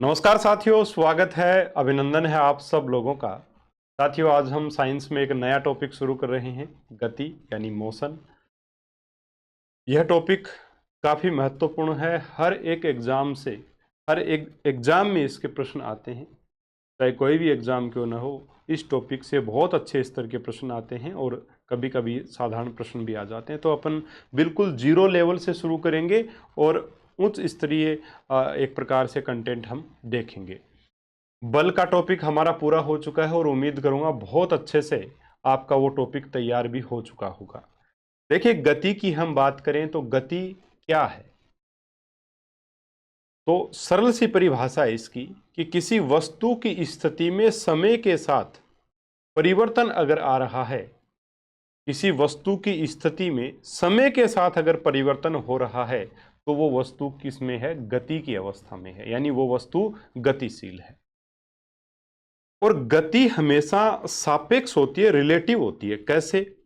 नमस्कार साथियों, स्वागत है, अभिनंदन है आप सब लोगों का। साथियों, आज हम साइंस में एक नया टॉपिक शुरू कर रहे हैं, गति यानी मोशन। यह टॉपिक काफ़ी महत्वपूर्ण है। हर एक एग्जाम में इसके प्रश्न आते हैं, चाहे कोई भी एग्जाम क्यों ना हो। इस टॉपिक से बहुत अच्छे स्तर के प्रश्न आते हैं और कभी कभी साधारण प्रश्न भी आ जाते हैं। तो अपन बिल्कुल जीरो लेवल से शुरू करेंगे और उच्च स्तरीय एक प्रकार से कंटेंट हम देखेंगे। बल का टॉपिक हमारा पूरा हो चुका है और उम्मीद करूंगा बहुत अच्छे से आपका वो टॉपिक तैयार भी हो चुका होगा। देखिए, गति की हम बात करें तो गति क्या है, तो सरल सी परिभाषा है इसकी कि किसी वस्तु की स्थिति में समय के साथ परिवर्तन अगर आ रहा है, किसी वस्तु की स्थिति में समय के साथ अगर परिवर्तन हो रहा है तो वो वस्तु किस में है, गति की अवस्था में है, यानी वो वस्तु गतिशील है। और गति हमेशा सापेक्ष होती है, रिलेटिव होती है। कैसे?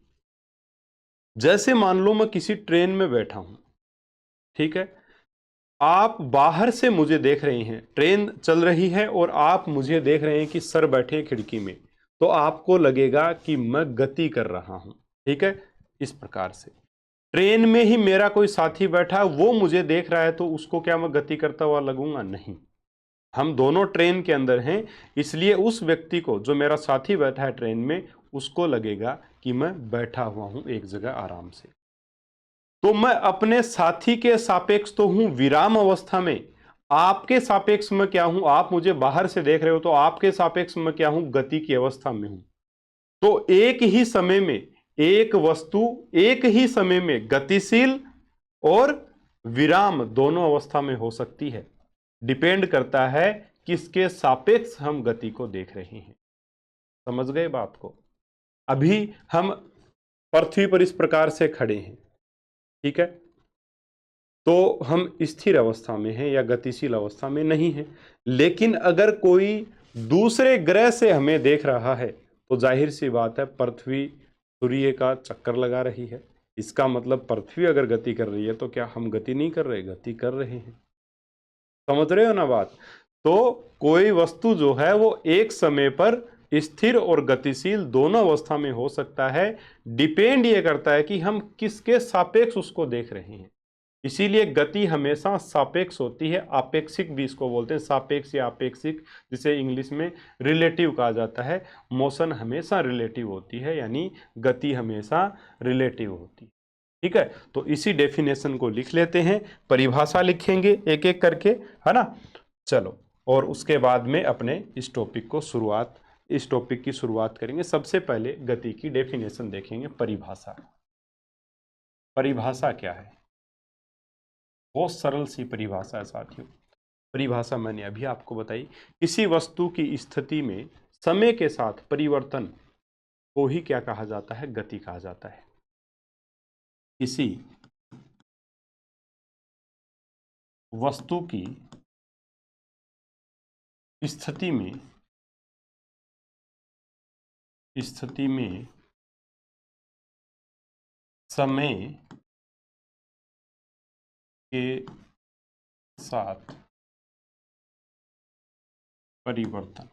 जैसे मान लो मैं किसी ट्रेन में बैठा हूं, ठीक है, आप बाहर से मुझे देख रहे हैं, ट्रेन चल रही है और आप मुझे देख रहे हैं कि सर बैठे हैं खिड़की में, तो आपको लगेगा कि मैं गति कर रहा हूं। ठीक है, इस प्रकार से ट्रेन में ही मेरा कोई साथी बैठा है, वो मुझे देख रहा है, तो उसको क्या मैं गति करता हुआ लगूंगा? नहीं। हम दोनों ट्रेन के अंदर हैं, इसलिए उस व्यक्ति को, जो मेरा साथी बैठा है ट्रेन में, उसको लगेगा कि मैं बैठा हुआ हूं एक जगह आराम से। तो मैं अपने साथी के सापेक्ष तो हूं विराम अवस्था में, आपके सापेक्ष में क्या हूं? आप मुझे बाहर से देख रहे हो तो आपके सापेक्ष में क्या हूं? गति की अवस्था में हूं। तो एक ही समय में एक वस्तु एक ही समय में गतिशील और विराम दोनों अवस्था में हो सकती है। डिपेंड करता है किसके सापेक्ष हम गति को देख रहे हैं। समझ गए बात को? अभी हम पृथ्वी पर इस प्रकार से खड़े हैं, ठीक है, तो हम स्थिर अवस्था में हैं या गतिशील अवस्था में नहीं है। लेकिन अगर कोई दूसरे ग्रह से हमें देख रहा है तो जाहिर सी बात है, पृथ्वी सूर्य का चक्कर लगा रही है। इसका मतलब पृथ्वी अगर गति कर रही है तो क्या हम गति नहीं कर रहे? गति कर रहे हैं। समझ रहे हो ना बात? तो कोई वस्तु जो है वो एक समय पर स्थिर और गतिशील दोनों अवस्था में हो सकता है। डिपेंड ये करता है कि हम किसके सापेक्ष उसको देख रहे हैं। इसीलिए गति हमेशा सापेक्ष होती है, आपेक्षिक भी इसको बोलते हैं, सापेक्ष या आपेक्षिक, जिसे इंग्लिश में रिलेटिव कहा जाता है। मोशन हमेशा रिलेटिव होती है, यानी गति हमेशा रिलेटिव होती है। ठीक है, तो इसी डेफिनेशन को लिख लेते हैं, परिभाषा लिखेंगे एक एक करके, है ना। चलो, और उसके बाद में अपने इस टॉपिक की शुरुआत करेंगे। सबसे पहले गति की डेफिनेशन देखेंगे, परिभाषा। परिभाषा क्या है? बहुत सरल सी परिभाषा है साथियों। परिभाषा मैंने अभी आपको बताई। किसी वस्तु की स्थिति में समय के साथ परिवर्तन को ही क्या कहा जाता है? गति कहा जाता है। किसी वस्तु की स्थिति में समय के साथ परिवर्तन,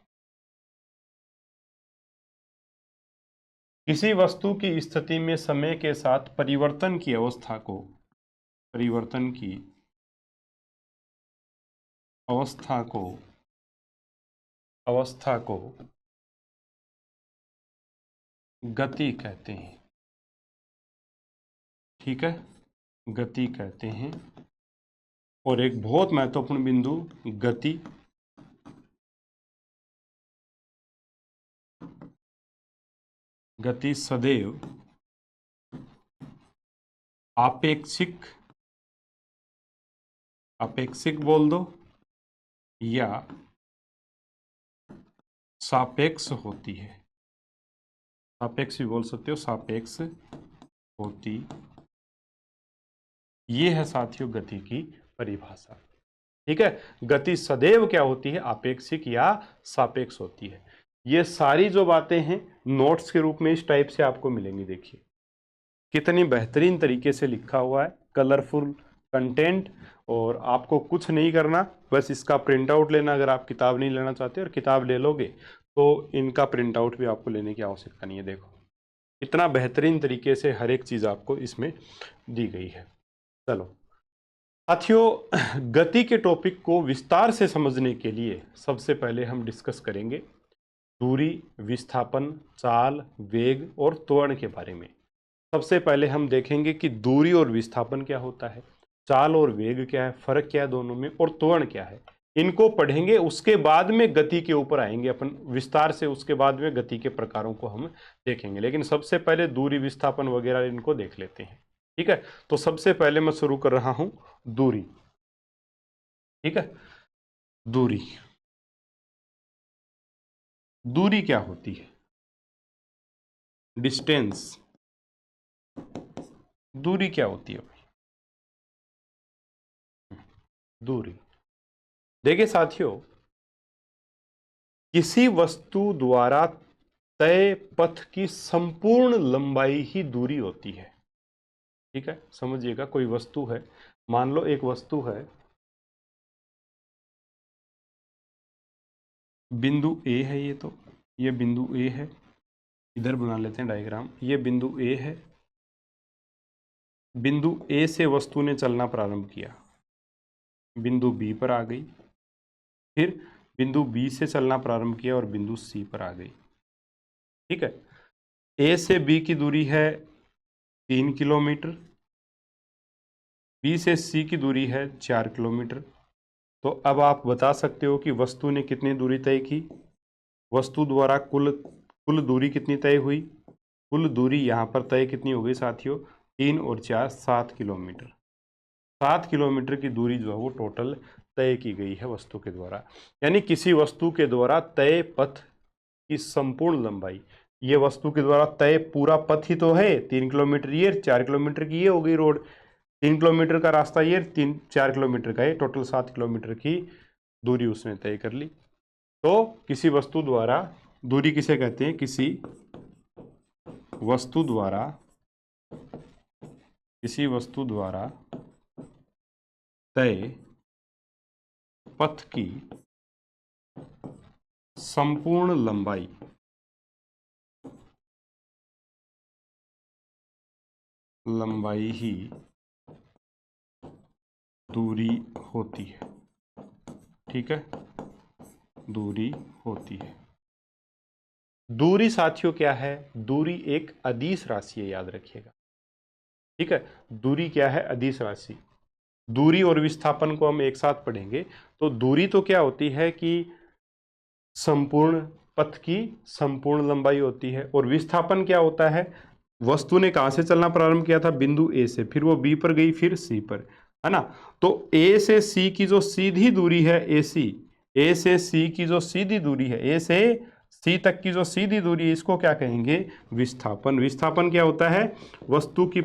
किसी वस्तु की स्थिति में समय के साथ परिवर्तन की अवस्था को गति कहते हैं। ठीक है, गति कहते हैं। और एक बहुत महत्वपूर्ण बिंदु, गति सदैव आपेक्षिक बोल दो या सापेक्ष होती है। सापेक्ष भी बोल सकते हो, सापेक्ष होती। ये है साथियों गति की परिभाषा। ठीक है, गति सदैव क्या होती है? आपेक्षिक या सापेक्ष होती है। ये सारी जो बातें हैं नोट्स के रूप में इस टाइप से आपको मिलेंगी। देखिए कितनी बेहतरीन तरीके से लिखा हुआ है, कलरफुल कंटेंट, और आपको कुछ नहीं करना, बस इसका प्रिंट आउट लेना। अगर आप किताब नहीं लेना चाहते और किताब ले लोगे तो इनका प्रिंट आउट भी आपको लेने की आवश्यकता नहीं है। देखो इतना बेहतरीन तरीके से हर एक चीज़ आपको इसमें दी गई है। चलो साथियों, गति के टॉपिक को विस्तार से समझने के लिए सबसे पहले हम डिस्कस करेंगे दूरी, विस्थापन, चाल, वेग और त्वरण के बारे में। सबसे पहले हम देखेंगे कि दूरी और विस्थापन क्या होता है, चाल और वेग क्या है, फर्क क्या है दोनों में, और त्वरण क्या है। इनको पढ़ेंगे, उसके बाद में गति के ऊपर आएंगे अपन विस्तार से, उसके बाद में गति के प्रकारों को हम देखेंगे। लेकिन सबसे पहले दूरी, विस्थापन वगैरह इनको देख लेते हैं। ठीक है, तो सबसे पहले मैं शुरू कर रहा हूं दूरी। ठीक है, दूरी, दूरी क्या होती है? डिस्टेंस। दूरी क्या होती है भाई? दूरी, देखिए साथियों, किसी वस्तु द्वारा तय पथ की संपूर्ण लंबाई ही दूरी होती है। ठीक है, समझिएगा, कोई वस्तु है, मान लो एक वस्तु है, बिंदु ए है, ये बिंदु ए है, इधर बना लेते हैं डायग्राम। ये बिंदु ए है, बिंदु ए से वस्तु ने चलना प्रारंभ किया, बिंदु बी पर आ गई, फिर बिंदु बी से चलना प्रारंभ किया और बिंदु सी पर आ गई। ठीक है, ए से बी की दूरी है 3 किलोमीटर, बी से सी की दूरी है 4 किलोमीटर। तो अब आप बता सकते हो कि वस्तु ने कितनी दूरी तय की, वस्तु द्वारा कुल दूरी कितनी तय हुई। कुल दूरी यहाँ पर तय कितनी हो गई साथियों? 3 और 4 7 किलोमीटर। 7 किलोमीटर की दूरी जो है वो टोटल तय की गई है वस्तु के द्वारा। यानी किसी वस्तु के द्वारा तय पथ की संपूर्ण लंबाई, ये वस्तु के द्वारा तय पूरा पथ ही तो है 3 किलोमीटर, ये 4 किलोमीटर की ये हो गई रोड, 3 किलोमीटर का रास्ता, ये 4 किलोमीटर का है, टोटल 7 किलोमीटर की दूरी उसने तय कर ली। तो किसी वस्तु द्वारा, दूरी किसे कहते हैं? किसी वस्तु द्वारा तय पथ की संपूर्ण लंबाई ही दूरी होती है। ठीक है, दूरी होती है। दूरी साथियों क्या है? दूरी एक अदिश राशि है, याद रखिएगा। ठीक है, दूरी क्या है? अदिश राशि। दूरी और विस्थापन को हम एक साथ पढ़ेंगे। तो दूरी तो क्या होती है कि संपूर्ण पथ की संपूर्ण लंबाई होती है, और विस्थापन क्या होता है? वस्तु ने कहां से चलना प्रारंभ किया था? बिंदु ए से, फिर वो बी पर गई, फिर सी पर, है ना। तो ए से सी की जो सीधी दूरी है, ए से सी की जो सीधी दूरी है, ए से सी तक की जो सीधी दूरी है, इसको क्या कहेंगे? विस्थापन। विस्थापन क्या होता है? वस्तु की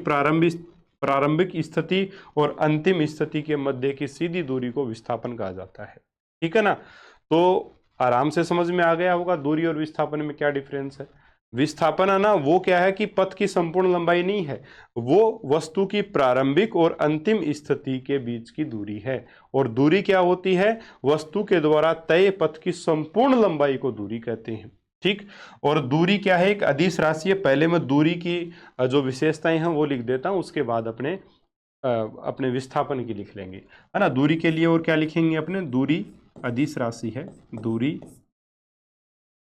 प्रारंभिक स्थिति और अंतिम स्थिति के मध्य की सीधी दूरी को विस्थापन कहा जाता है। ठीक है ना। तो आराम से समझ में आ गया होगा दूरी और विस्थापन में क्या डिफरेंस है। विस्थापन है ना, वो क्या है कि पथ की संपूर्ण लंबाई नहीं है, वो वस्तु की प्रारंभिक और अंतिम स्थिति के बीच की दूरी है। और दूरी क्या होती है? वस्तु के द्वारा तय पथ की संपूर्ण लंबाई को दूरी कहते हैं। ठीक, और दूरी क्या है? एक अदिश राशि है। पहले मैं दूरी की जो विशेषताएं हैं वो लिख देता हूं, उसके बाद अपने विस्थापन की लिख लेंगे, है ना। दूरी के लिए और क्या लिखेंगे अपने? दूरी अदिश राशि है, दूरी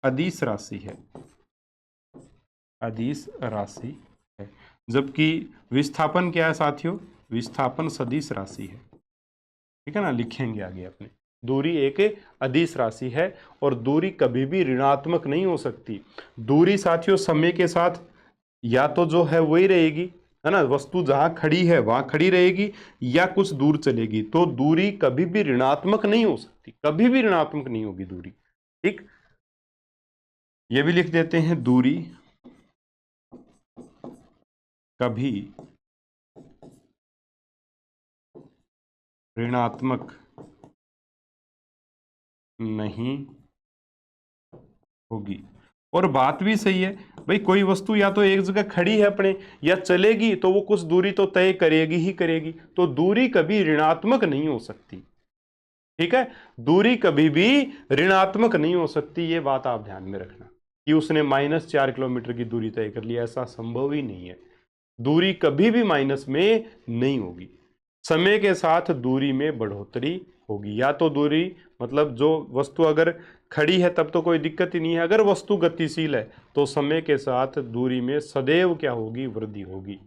अदिश राशि है, अदिश राशि है। जबकि विस्थापन क्या है साथियों? विस्थापन सदिश राशि है। ठीक है ना, लिखेंगे आगे अपने। दूरी एक अदिश राशि है, और दूरी कभी भी ऋणात्मक नहीं हो सकती। दूरी साथियों समय के साथ या तो जो है वही रहेगी, है ना, वस्तु जहां खड़ी है वहां खड़ी रहेगी, या कुछ दूर चलेगी। तो दूरी कभी भी ऋणात्मक नहीं हो सकती, कभी भी ऋणात्मक नहीं होगी दूरी। ठीक, ये भी लिख देते हैं, दूरी कभी ऋणात्मक नहीं होगी। और बात भी सही है भाई, कोई वस्तु या तो एक जगह खड़ी है अपने, या चलेगी तो वो कुछ दूरी तो तय करेगी ही करेगी, तो दूरी कभी ऋणात्मक नहीं हो सकती। ठीक है, दूरी कभी भी ऋणात्मक नहीं हो सकती, ये बात आप ध्यान में रखना कि उसने -4 किलोमीटर की दूरी तय कर ली, ऐसा संभव ही नहीं है। दूरी कभी भी माइनस में नहीं होगी, समय के साथ दूरी में बढ़ोतरी होगी। या तो दूरी मतलब जो वस्तु अगर खड़ी है तब तो कोई दिक्कत ही नहीं है, अगर वस्तु गतिशील है तो समय के साथ दूरी में सदैव क्या होगी, वृद्धि होगी।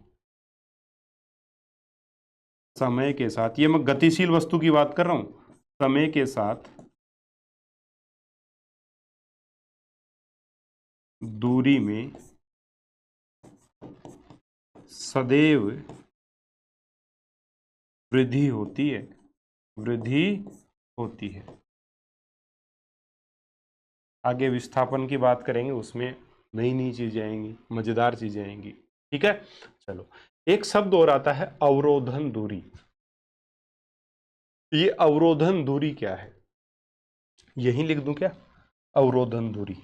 समय के साथ, ये मैं गतिशील वस्तु की बात कर रहा हूं, समय के साथ दूरी में सदैव वृद्धि होती है, वृद्धि होती है। आगे विस्थापन की बात करेंगे, उसमें नई नई चीजें आएंगी, मजेदार चीजें आएंगी। ठीक है, चलो एक शब्द और आता है अवरोधन दूरी। ये अवरोधन दूरी क्या है, यही लिख दूं क्या, अवरोधन दूरी।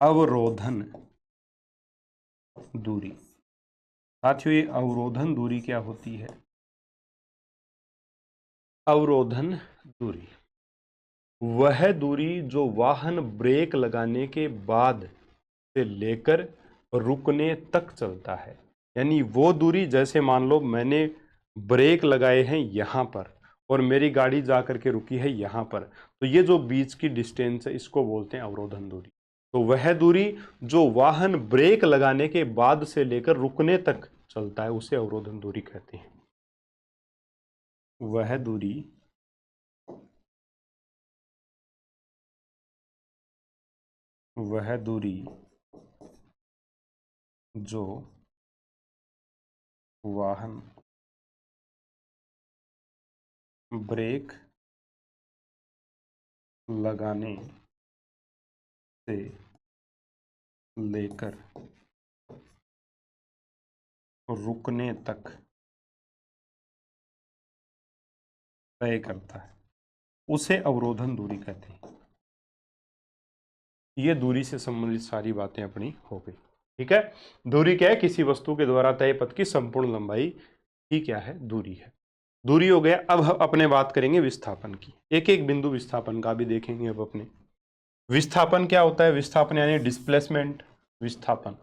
अवरोधन दूरी, साथियों ये अवरोधन दूरी क्या होती है? अवरोधन दूरी वह दूरी जो वाहन ब्रेक लगाने के बाद से लेकर रुकने तक चलता है। यानी वो दूरी, जैसे मान लो मैंने ब्रेक लगाए हैं यहां पर और मेरी गाड़ी जा करके रुकी है यहां पर, तो ये जो बीच की डिस्टेंस है इसको बोलते हैं अवरोधन दूरी। तो वह दूरी जो वाहन ब्रेक लगाने के बाद से लेकर रुकने तक चलता है उसे अवरोधन दूरी कहते हैं। वह दूरी जो वाहन ब्रेक लगाने से लेकर रुकने तक तय करता है उसे अवरोधन दूरी कहते हैं। ये दूरी से संबंधित सारी बातें अपनी हो गई। ठीक है, दूरी क्या है, किसी वस्तु के द्वारा तय पथ की संपूर्ण लंबाई ही क्या है, दूरी है। दूरी हो गया। अब हम अपने बात करेंगे विस्थापन की, एक एक बिंदु विस्थापन का भी देखेंगे। अब अपने विस्थापन क्या होता है, विस्थापन यानी डिस्प्लेसमेंट, विस्थापन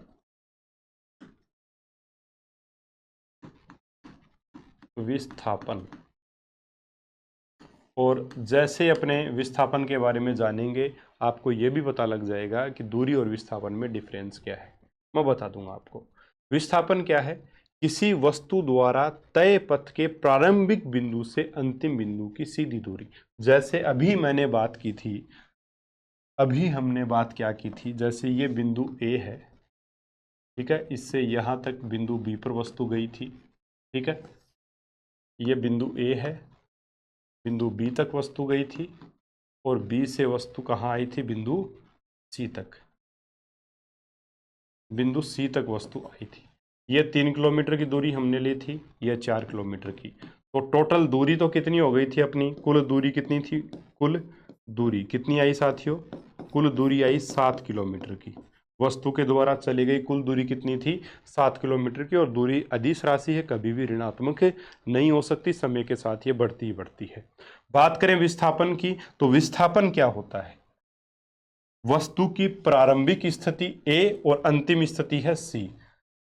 और जैसे अपने विस्थापन के बारे में जानेंगे आपको यह भी पता लग जाएगा कि दूरी और विस्थापन में डिफरेंस क्या है। मैं बता दूंगा आपको। विस्थापन क्या है, किसी वस्तु द्वारा तय पथ के प्रारंभिक बिंदु से अंतिम बिंदु की सीधी दूरी। जैसे अभी मैंने बात की थी, अभी हमने बात क्या की थी, जैसे ये बिंदु ए है, ठीक है, इससे यहां तक बिंदु बी पर वस्तु गई थी। ठीक है, ये बिंदु ए है, बिंदु बी तक वस्तु गई थी और बी से वस्तु कहाँ आई थी, बिंदु सी तक, बिंदु सी तक वस्तु आई थी। यह 3 किलोमीटर की दूरी हमने ली थी, यह 4 किलोमीटर की। तो टोटल दूरी तो कितनी हो गई थी अपनी, कुल दूरी कितनी थी, कुल दूरी कितनी आई साथियों, कुल दूरी आई 7 किलोमीटर की। वस्तु के द्वारा चली गई कुल दूरी कितनी थी, 7 किलोमीटर की। और दूरी अदिश राशि है, कभी भी ऋणात्मक नहीं हो सकती, समय के साथ ये बढ़ती ही बढ़ती है। बात करें विस्थापन की, तो विस्थापन क्या होता है, वस्तु की प्रारंभिक स्थिति ए और अंतिम स्थिति है सी।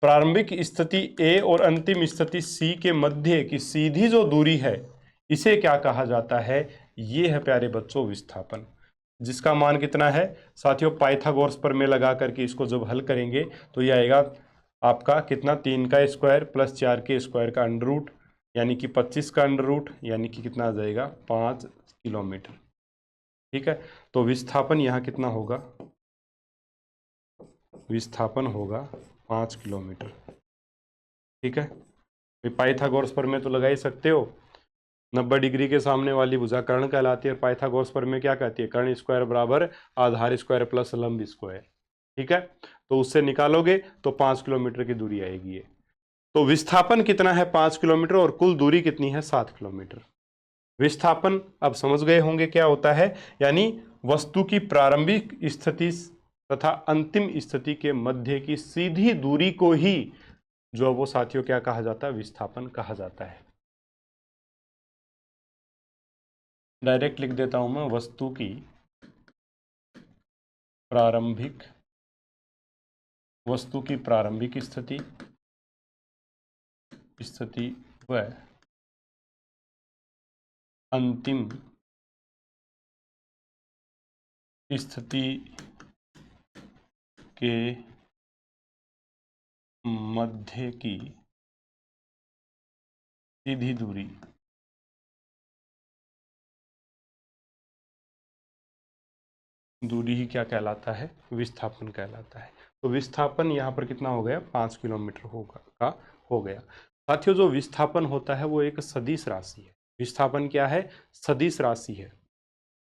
प्रारंभिक स्थिति ए और अंतिम स्थिति सी के मध्य की सीधी जो दूरी है इसे क्या कहा जाता है, ये है प्यारे बच्चों विस्थापन। जिसका मान कितना है साथियों, पाइथागोरस प्रमेय लगा करके इसको जब हल करेंगे तो ये आएगा आपका कितना, 3 का स्क्वायर प्लस 4 के स्क्वायर का अंडर रूट, यानी कि 25 का अंडर रूट, यानी कि कितना आ जाएगा, 5 किलोमीटर। ठीक है, तो विस्थापन यहाँ कितना होगा, विस्थापन होगा 5 किलोमीटर। ठीक है, पाइथागोरस प्रमेय तो लगा ही सकते हो, 90 डिग्री के सामने वाली भुजा कर्ण कहलाती है। पाइथागोरस प्रमेय क्या कहती है, कर्ण स्क्वायर बराबर आधार स्क्वायर प्लस लंब स्क्वायर। ठीक है, तो उससे निकालोगे तो 5 किलोमीटर की दूरी आएगी ये। तो विस्थापन कितना है, 5 किलोमीटर, और कुल दूरी कितनी है, 7 किलोमीटर। विस्थापन अब समझ गए होंगे क्या होता है, यानी वस्तु की प्रारंभिक स्थिति तथा अंतिम स्थिति के मध्य की सीधी दूरी को ही जो वो साथियों क्या कहा जाता है, विस्थापन कहा जाता है। डायरेक्ट लिख देता हूं मैं, वस्तु की प्रारंभिक स्थिति व अंतिम स्थिति के मध्य की सीधी दूरी ही क्या कहलाता है, विस्थापन कहलाता है। तो विस्थापन यहाँ पर कितना हो गया, 5 किलोमीटर हो गया। साथियों जो विस्थापन होता है वो एक सदिश राशि है। विस्थापन क्या है, सदिश राशि है।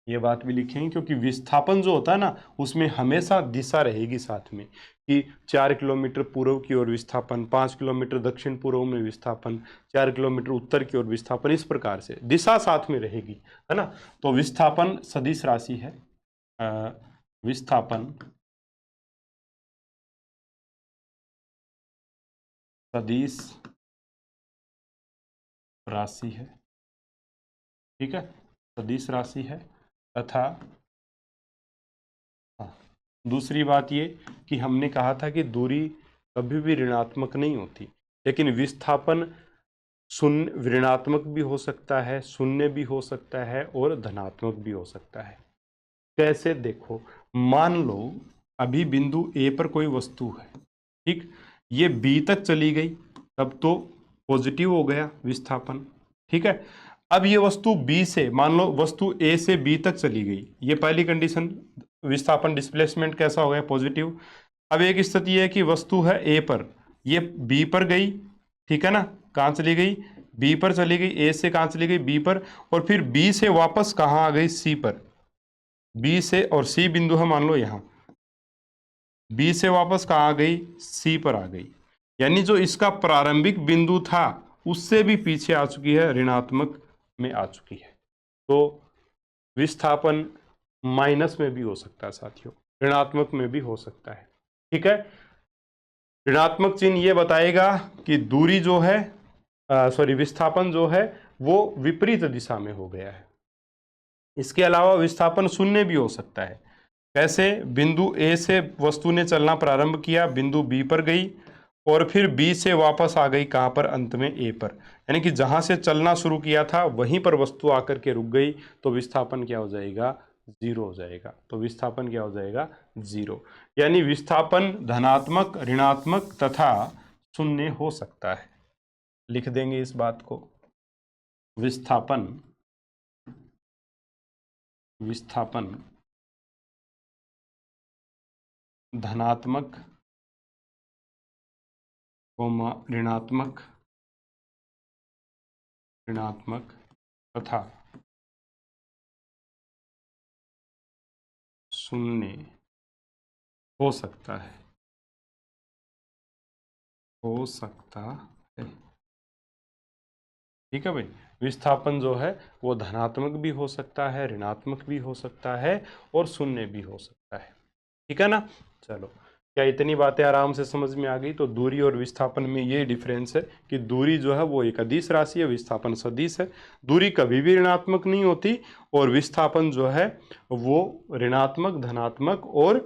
ये बात भी लिखेंगे क्योंकि विस्थापन जो होता है ना उसमें हमेशा दिशा रहेगी साथ में, कि 4 किलोमीटर पूर्व की ओर विस्थापन, 5 किलोमीटर दक्षिण पूर्व में विस्थापन, 4 किलोमीटर उत्तर की ओर विस्थापन, इस प्रकार से दिशा साथ में रहेगी, है ना। तो विस्थापन सदिश राशि है। विस्थापन सदिश राशि है, ठीक है, सदिश राशि है। तथा दूसरी बात ये कि हमने कहा था कि दूरी कभी भी ऋणात्मक नहीं होती, लेकिन विस्थापन शून्य ऋणात्मक भी हो सकता है, शून्य भी हो सकता है और धनात्मक भी हो सकता है। कैसे, देखो मान लो अभी बिंदु ए पर कोई वस्तु है, ठीक, ये बी तक चली गई, तब तो पॉजिटिव हो गया विस्थापन, ठीक है। अब ये वस्तु बी से, मान लो वस्तु ए से बी तक चली गई, ये पहली कंडीशन, विस्थापन डिस्प्लेसमेंट कैसा हो गया, पॉजिटिव। अब एक स्थिति है कि वस्तु है ए पर, ये बी पर गई, ठीक है ना, कहाँ चली गई, बी पर चली गई, ए से कहाँ चली गई, बी पर, और फिर बी से वापस कहाँ आ गई, सी पर। बी से, और सी बिंदु है मान लो यहाँ, बी से वापस कहाँ आ गई, सी पर आ गई, यानी जो इसका प्रारंभिक बिंदु था उससे भी पीछे आ चुकी है, ऋणात्मक में आ चुकी है। तो विस्थापन माइनस में भी हो सकता है साथियों, ऋणात्मक में भी हो सकता है, ठीक है। ऋणात्मक चिन्ह ये बताएगा कि दूरी जो है, विस्थापन जो है वो विपरीत दिशा में हो गया है। इसके अलावा विस्थापन शून्य भी हो सकता है। कैसे, बिंदु ए से वस्तु ने चलना प्रारंभ किया, बिंदु बी पर गई और फिर बी से वापस आ गई कहाँ पर, अंत में ए पर, यानी कि जहां से चलना शुरू किया था वहीं पर वस्तु आकर के रुक गई, तो विस्थापन क्या हो जाएगा, 0 हो जाएगा। तो विस्थापन क्या हो जाएगा, 0। यानी विस्थापन धनात्मक, ऋणात्मक तथा शून्य हो सकता है। लिख देंगे इस बात को, विस्थापन धनात्मक, ऋणात्मक तथा शून्य हो सकता है, ठीक है भाई। विस्थापन जो है वो धनात्मक भी हो सकता है, ऋणात्मक भी हो सकता है और शून्य भी हो सकता है, ठीक है ना। चलो, क्या इतनी बातें आराम से समझ में आ गई। तो दूरी और विस्थापन में ये डिफरेंस है कि दूरी जो है वो एक अदिश राशि है, विस्थापन सदिश है। दूरी कभी भी ऋणात्मक नहीं होती और विस्थापन जो है वो ऋणात्मक, धनात्मक और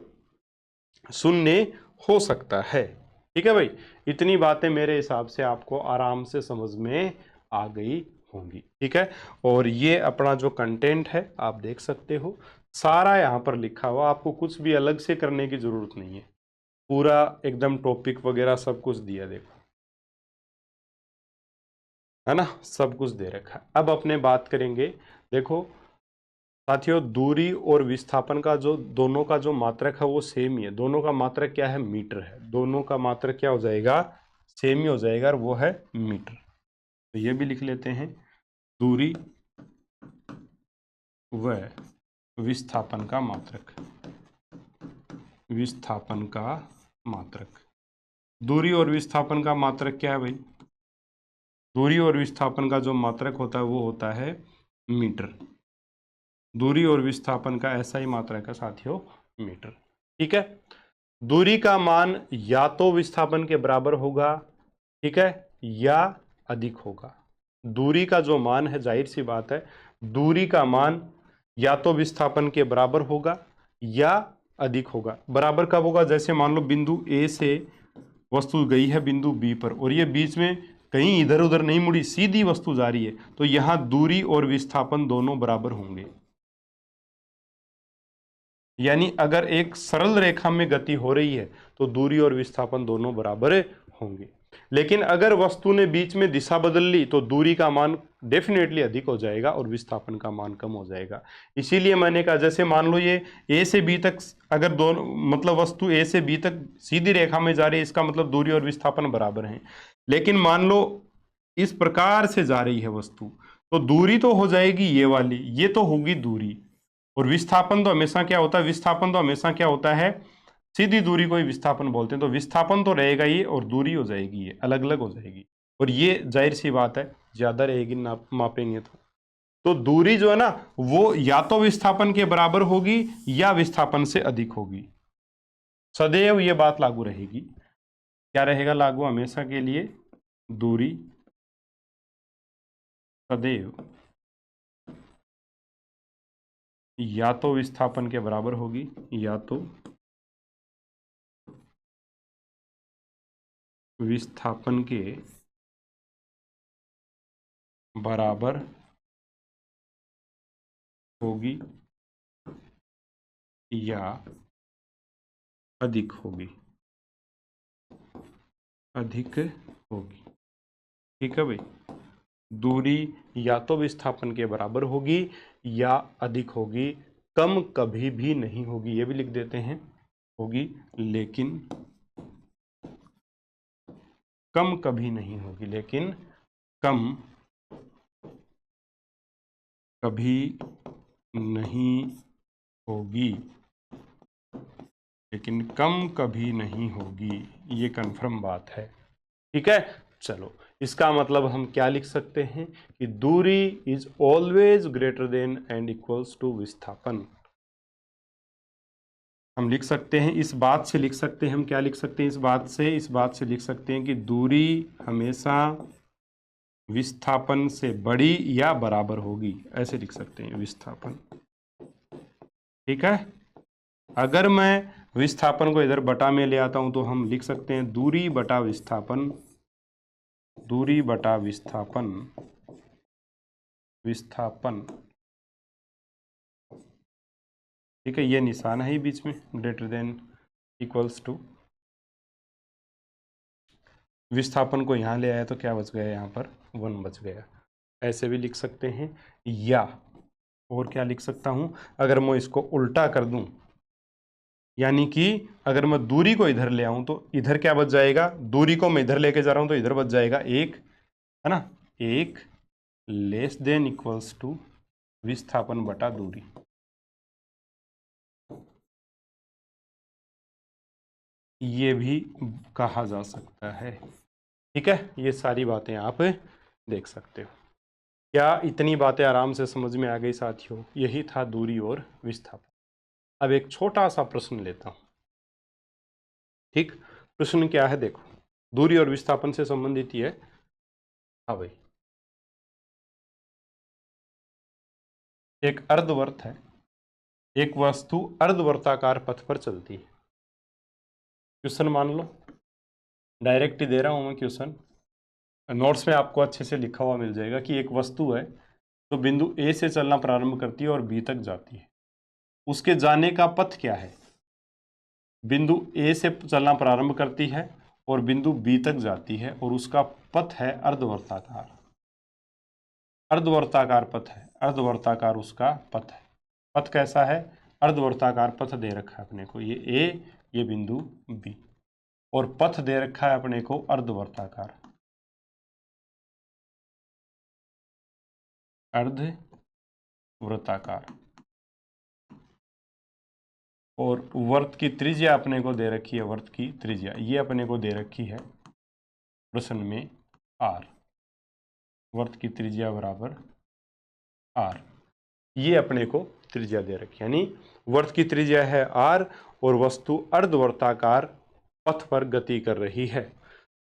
शून्य हो सकता है, ठीक है भाई। इतनी बातें मेरे हिसाब से आपको आराम से समझ में आ गई होंगी, ठीक है। और ये अपना जो कंटेंट है आप देख सकते हो, सारा यहाँ पर लिखा हुआ, आपको कुछ भी अलग से करने की जरूरत नहीं है, पूरा एकदम टॉपिक वगैरह सब कुछ दिया, देखो, है ना, सब कुछ दे रखा है। अब अपने बात करेंगे, देखो साथियों, दूरी और विस्थापन का जो दोनों का जो मात्रक है वो सेम ही है। दोनों का मात्रक क्या है, मीटर है। दोनों का मात्रक क्या हो जाएगा, सेम ही हो जाएगा, और वो है मीटर। तो ये भी लिख लेते हैं, दूरी व विस्थापन का मात्रक, दूरी और विस्थापन का मात्रक क्या है भाई, दूरी और विस्थापन का जो मात्रक होता है वो होता है मीटर। दूरी और विस्थापन का ऐसा ही मात्रक है साथियों, मीटर। ठीक है, दूरी का मान या तो विस्थापन के बराबर होगा, ठीक है, या अधिक होगा। दूरी का जो मान है, जाहिर सी बात है, दूरी का मान या तो विस्थापन के बराबर होगा या अधिक होगा। बराबर कब होगा? जैसे मान लो बिंदु ए से वस्तु गई है बिंदु बी पर, और ये बीच में कहीं इधर उधर नहीं मुड़ी, सीधी वस्तु जा रही है, तो यहां दूरी और विस्थापन दोनों बराबर होंगे। यानी अगर एक सरल रेखा में गति हो रही है तो दूरी और विस्थापन दोनों बराबर होंगे। लेकिन अगर वस्तु ने बीच में दिशा बदल ली तो दूरी का मान डेफिनेटली अधिक हो जाएगा और विस्थापन का मान कम हो जाएगा। इसीलिए मैंने कहा, जैसे मान लो ये ए से बी तक, अगर दोनों मतलब वस्तु ए से बी तक सीधी रेखा में जा रही है, इसका मतलब दूरी और विस्थापन बराबर हैं। लेकिन मान लो इस प्रकार से जा रही है वस्तु, तो दूरी तो हो जाएगी ये वाली, ये तो होगी दूरी, और विस्थापन तो हमेशा क्या होता है? विस्थापन तो हमेशा क्या होता है? सीधी दूरी को ही विस्थापन बोलते हैं। तो विस्थापन तो रहेगा ये और दूरी हो जाएगी ये, अलग अलग हो जाएगी, और ये जाहिर सी बात है ज्यादा रहेगी मापेंगे तो दूरी जो है ना, वो या तो विस्थापन के बराबर होगी या विस्थापन से अधिक होगी। सदैव ये बात लागू रहेगी। क्या रहेगा लागू? हमेशा के लिए दूरी सदैव या तो विस्थापन के बराबर होगी या तो विस्थापन के बराबर होगी या अधिक होगी, अधिक होगी। ठीक है भाई, दूरी या तो विस्थापन के बराबर होगी या अधिक होगी, कम कभी भी नहीं होगी। ये भी लिख देते हैं, होगी लेकिन कम कभी नहीं होगी, लेकिन कम कभी नहीं होगी, लेकिन कम कभी नहीं होगी, ये कंफर्म बात है। ठीक है, चलो इसका मतलब हम क्या लिख सकते हैं कि दूरी is always greater than and equals to विस्थापन। हम लिख सकते हैं, इस बात से लिख सकते हैं, हम क्या लिख सकते हैं? इस बात से लिख सकते हैं कि दूरी हमेशा विस्थापन से बड़ी या बराबर होगी, ऐसे लिख सकते हैं विस्थापन। ठीक है, अगर मैं विस्थापन को इधर बटा में ले आता हूं तो हम लिख सकते हैं दूरी बटा विस्थापन, दूरी बटा विस्थापन, विस्थापन। ठीक है, ये निशान है बीच में, ग्रेटर देन इक्वल्स टू। विस्थापन को यहाँ ले आया तो क्या बच गया? यहाँ पर 1 बच गया। ऐसे भी लिख सकते हैं, या और क्या लिख सकता हूं? अगर मैं इसको उल्टा कर दूं, यानी कि अगर मैं दूरी को इधर ले आऊं तो इधर क्या बच जाएगा? दूरी को मैं इधर लेके जा रहा हूं तो इधर बच जाएगा 1, है ना, 1 लेस देन इक्वल्स टू विस्थापन बटा दूरी। ये भी कहा जा सकता है। ठीक है, ये सारी बातें आप देख सकते हो। क्या इतनी बातें आराम से समझ में आ गई साथियों? यही था दूरी और विस्थापन। अब एक छोटा सा प्रश्न लेता हूं। ठीक, प्रश्न क्या है देखो, दूरी और विस्थापन से संबंधित ही है। हाँ भाई, एक अर्धवर्त है, एक वस्तु अर्धवर्ताकार पथ पर चलती है। क्वेश्चन मान लो, डायरेक्ट ही दे रहा हूं मैं क्वेश्चन, नोट्स में आपको अच्छे से लिखा हुआ मिल जाएगा कि एक वस्तु है तो बिंदु ए से चलना प्रारंभ करती है और बी तक जाती है। उसके जाने का पथ क्या है? बिंदु ए से चलना प्रारंभ करती है और बिंदु बी तक जाती है, और उसका पथ है अर्धवर्ताकार। अर्धवर्ताकार पथ है, अर्धवर्ताकार उसका पथ है। पथ कैसा है? अर्धवर्ताकार पथ दे रखा है अपने को, ये ए, ये बिंदु बी, और पथ दे रखा है अपने को अर्धवर्ताकार, अर्धवृत्ताकार, और वर्त की त्रिज्या अपने को दे रखी है, वर्त की त्रिज्या ये अपने को दे रखी है प्रश्न में r। वर्त की त्रिज्या बराबर r, ये अपने को त्रिज्या दे रखी, यानी वर्त की त्रिज्या है r और वस्तु अर्धवर्ताकार पथ पर गति कर रही है।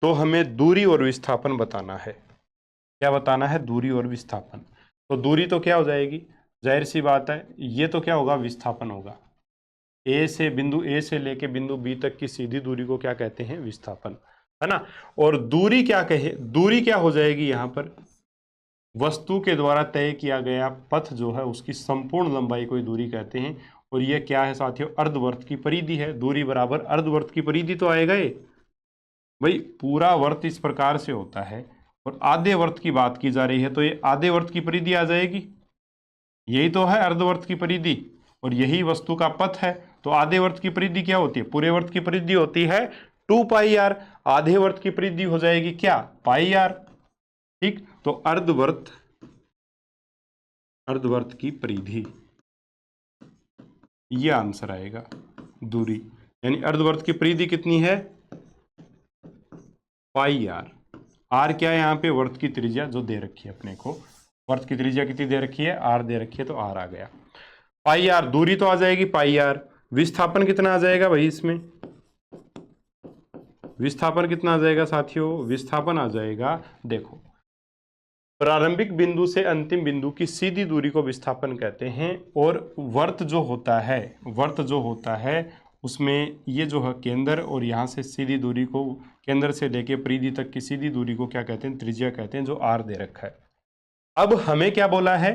तो हमें दूरी और विस्थापन बताना है। क्या बताना है? दूरी और विस्थापन। तो दूरी तो क्या हो जाएगी, जाहिर सी बात है, ये तो क्या होगा, विस्थापन होगा। बिंदु ए से लेके बिंदु बी तक की सीधी दूरी को क्या कहते हैं? विस्थापन, है ना। और दूरी क्या कहे, दूरी क्या हो जाएगी यहाँ पर? वस्तु के द्वारा तय किया गया पथ जो है उसकी संपूर्ण लंबाई को दूरी कहते हैं। और ये क्या है साथियों? अर्धवर्त की परिधि है। दूरी बराबर अर्धवर्त की परिधि तो आएगा ये भाई। पूरा वर्त इस प्रकार से होता है और आधे वर्त की बात की जा रही है, तो ये आधे वर्त की परिधि आ जाएगी। यही तो है अर्धवर्त की परिधि और यही वस्तु का पथ है। तो आधे वर्त की परिधि क्या होती है? पूरे वर्त की परिधि होती है 2 पाई आर। आधे वर्त की परिधि हो जाएगी क्या? पाई आर। ठीक, तो अर्धवर्त की परिधि, ये आंसर आएगा दूरी। यानी अर्धवर्त की परिधि कितनी है? पाई आर। आर क्या है यहाँ पे? वर्त की त्रिज्या जो दे रखी है अपने को। वर्त की त्रिज्या कितनी दे रखी है? आर दे रखी है, तो आर आ गया। पाई आर, दूरी तो आ जाएगी पाई आर। विस्थापन कितना आ जाएगा भाई इसमें? विस्थापन कितना आ जाएगा साथियों? विस्थापन आ जाएगा, देखो, प्रारंभिक बिंदु से अंतिम बिंदु की सीधी दूरी को विस्थापन कहते हैं। और वर्त जो होता है उसमें ये जो है केंद्र, और यहाँ से सीधी दूरी को, केंद्र से लेके परिधि तक की सीधी दूरी को क्या कहते हैं? त्रिज्या कहते हैं, जो आर दे रखा है। अब हमें क्या बोला है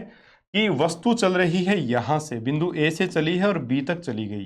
कि वस्तु चल रही है यहां से, बिंदु ए से चली है और बी तक चली गई।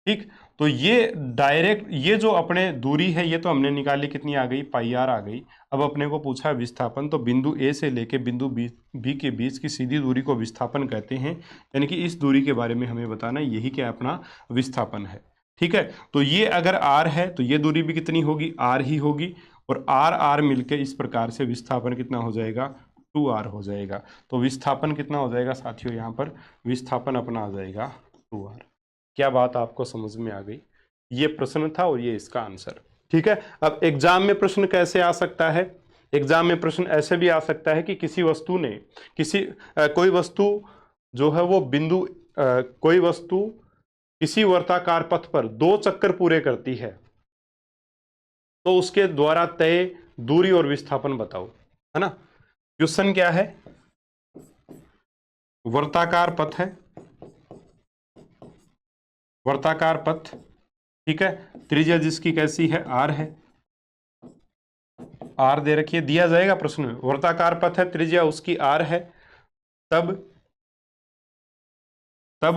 ठीक, तो ये डायरेक्ट, ये जो अपने दूरी है ये तो हमने निकाली, कितनी आ गई? पाई आर आ गई। अब अपने को पूछा विस्थापन, तो बिंदु ए से लेके बिंदु बी के बीच की सीधी दूरी को विस्थापन कहते हैं। यानी कि इस दूरी के बारे में हमें बताना, यही क्या अपना विस्थापन है। ठीक है, तो ये अगर आर है तो ये दूरी भी कितनी होगी? आर ही होगी। और आर आर मिलकर इस प्रकार से विस्थापन कितना हो जाएगा? 2r हो जाएगा। तो विस्थापन कितना हो जाएगा साथियों? यहाँ पर विस्थापन अपना आ जाएगा 2r। क्या बात आपको समझ में आ गई? ये प्रश्न था और ये इसका आंसर। ठीक है, अब एग्जाम में प्रश्न कैसे आ सकता है? एग्जाम में प्रश्न ऐसे भी आ सकता है कि किसी वस्तु ने कोई वस्तु जो है वो बिंदु कोई वस्तु किसी वर्ताकार पथ पर 2 चक्कर पूरे करती है, तो उसके द्वारा तय दूरी और विस्थापन बताओ, है ना। क्वेश्चन क्या है? वर्ताकार पथ है, वर्ताकार पथ, ठीक है। त्रिज्या जिसकी कैसी है? आर है। आर दे रखिए, दिया जाएगा प्रश्न में। वर्ताकार पथ है, त्रिज्या उसकी आर है। तब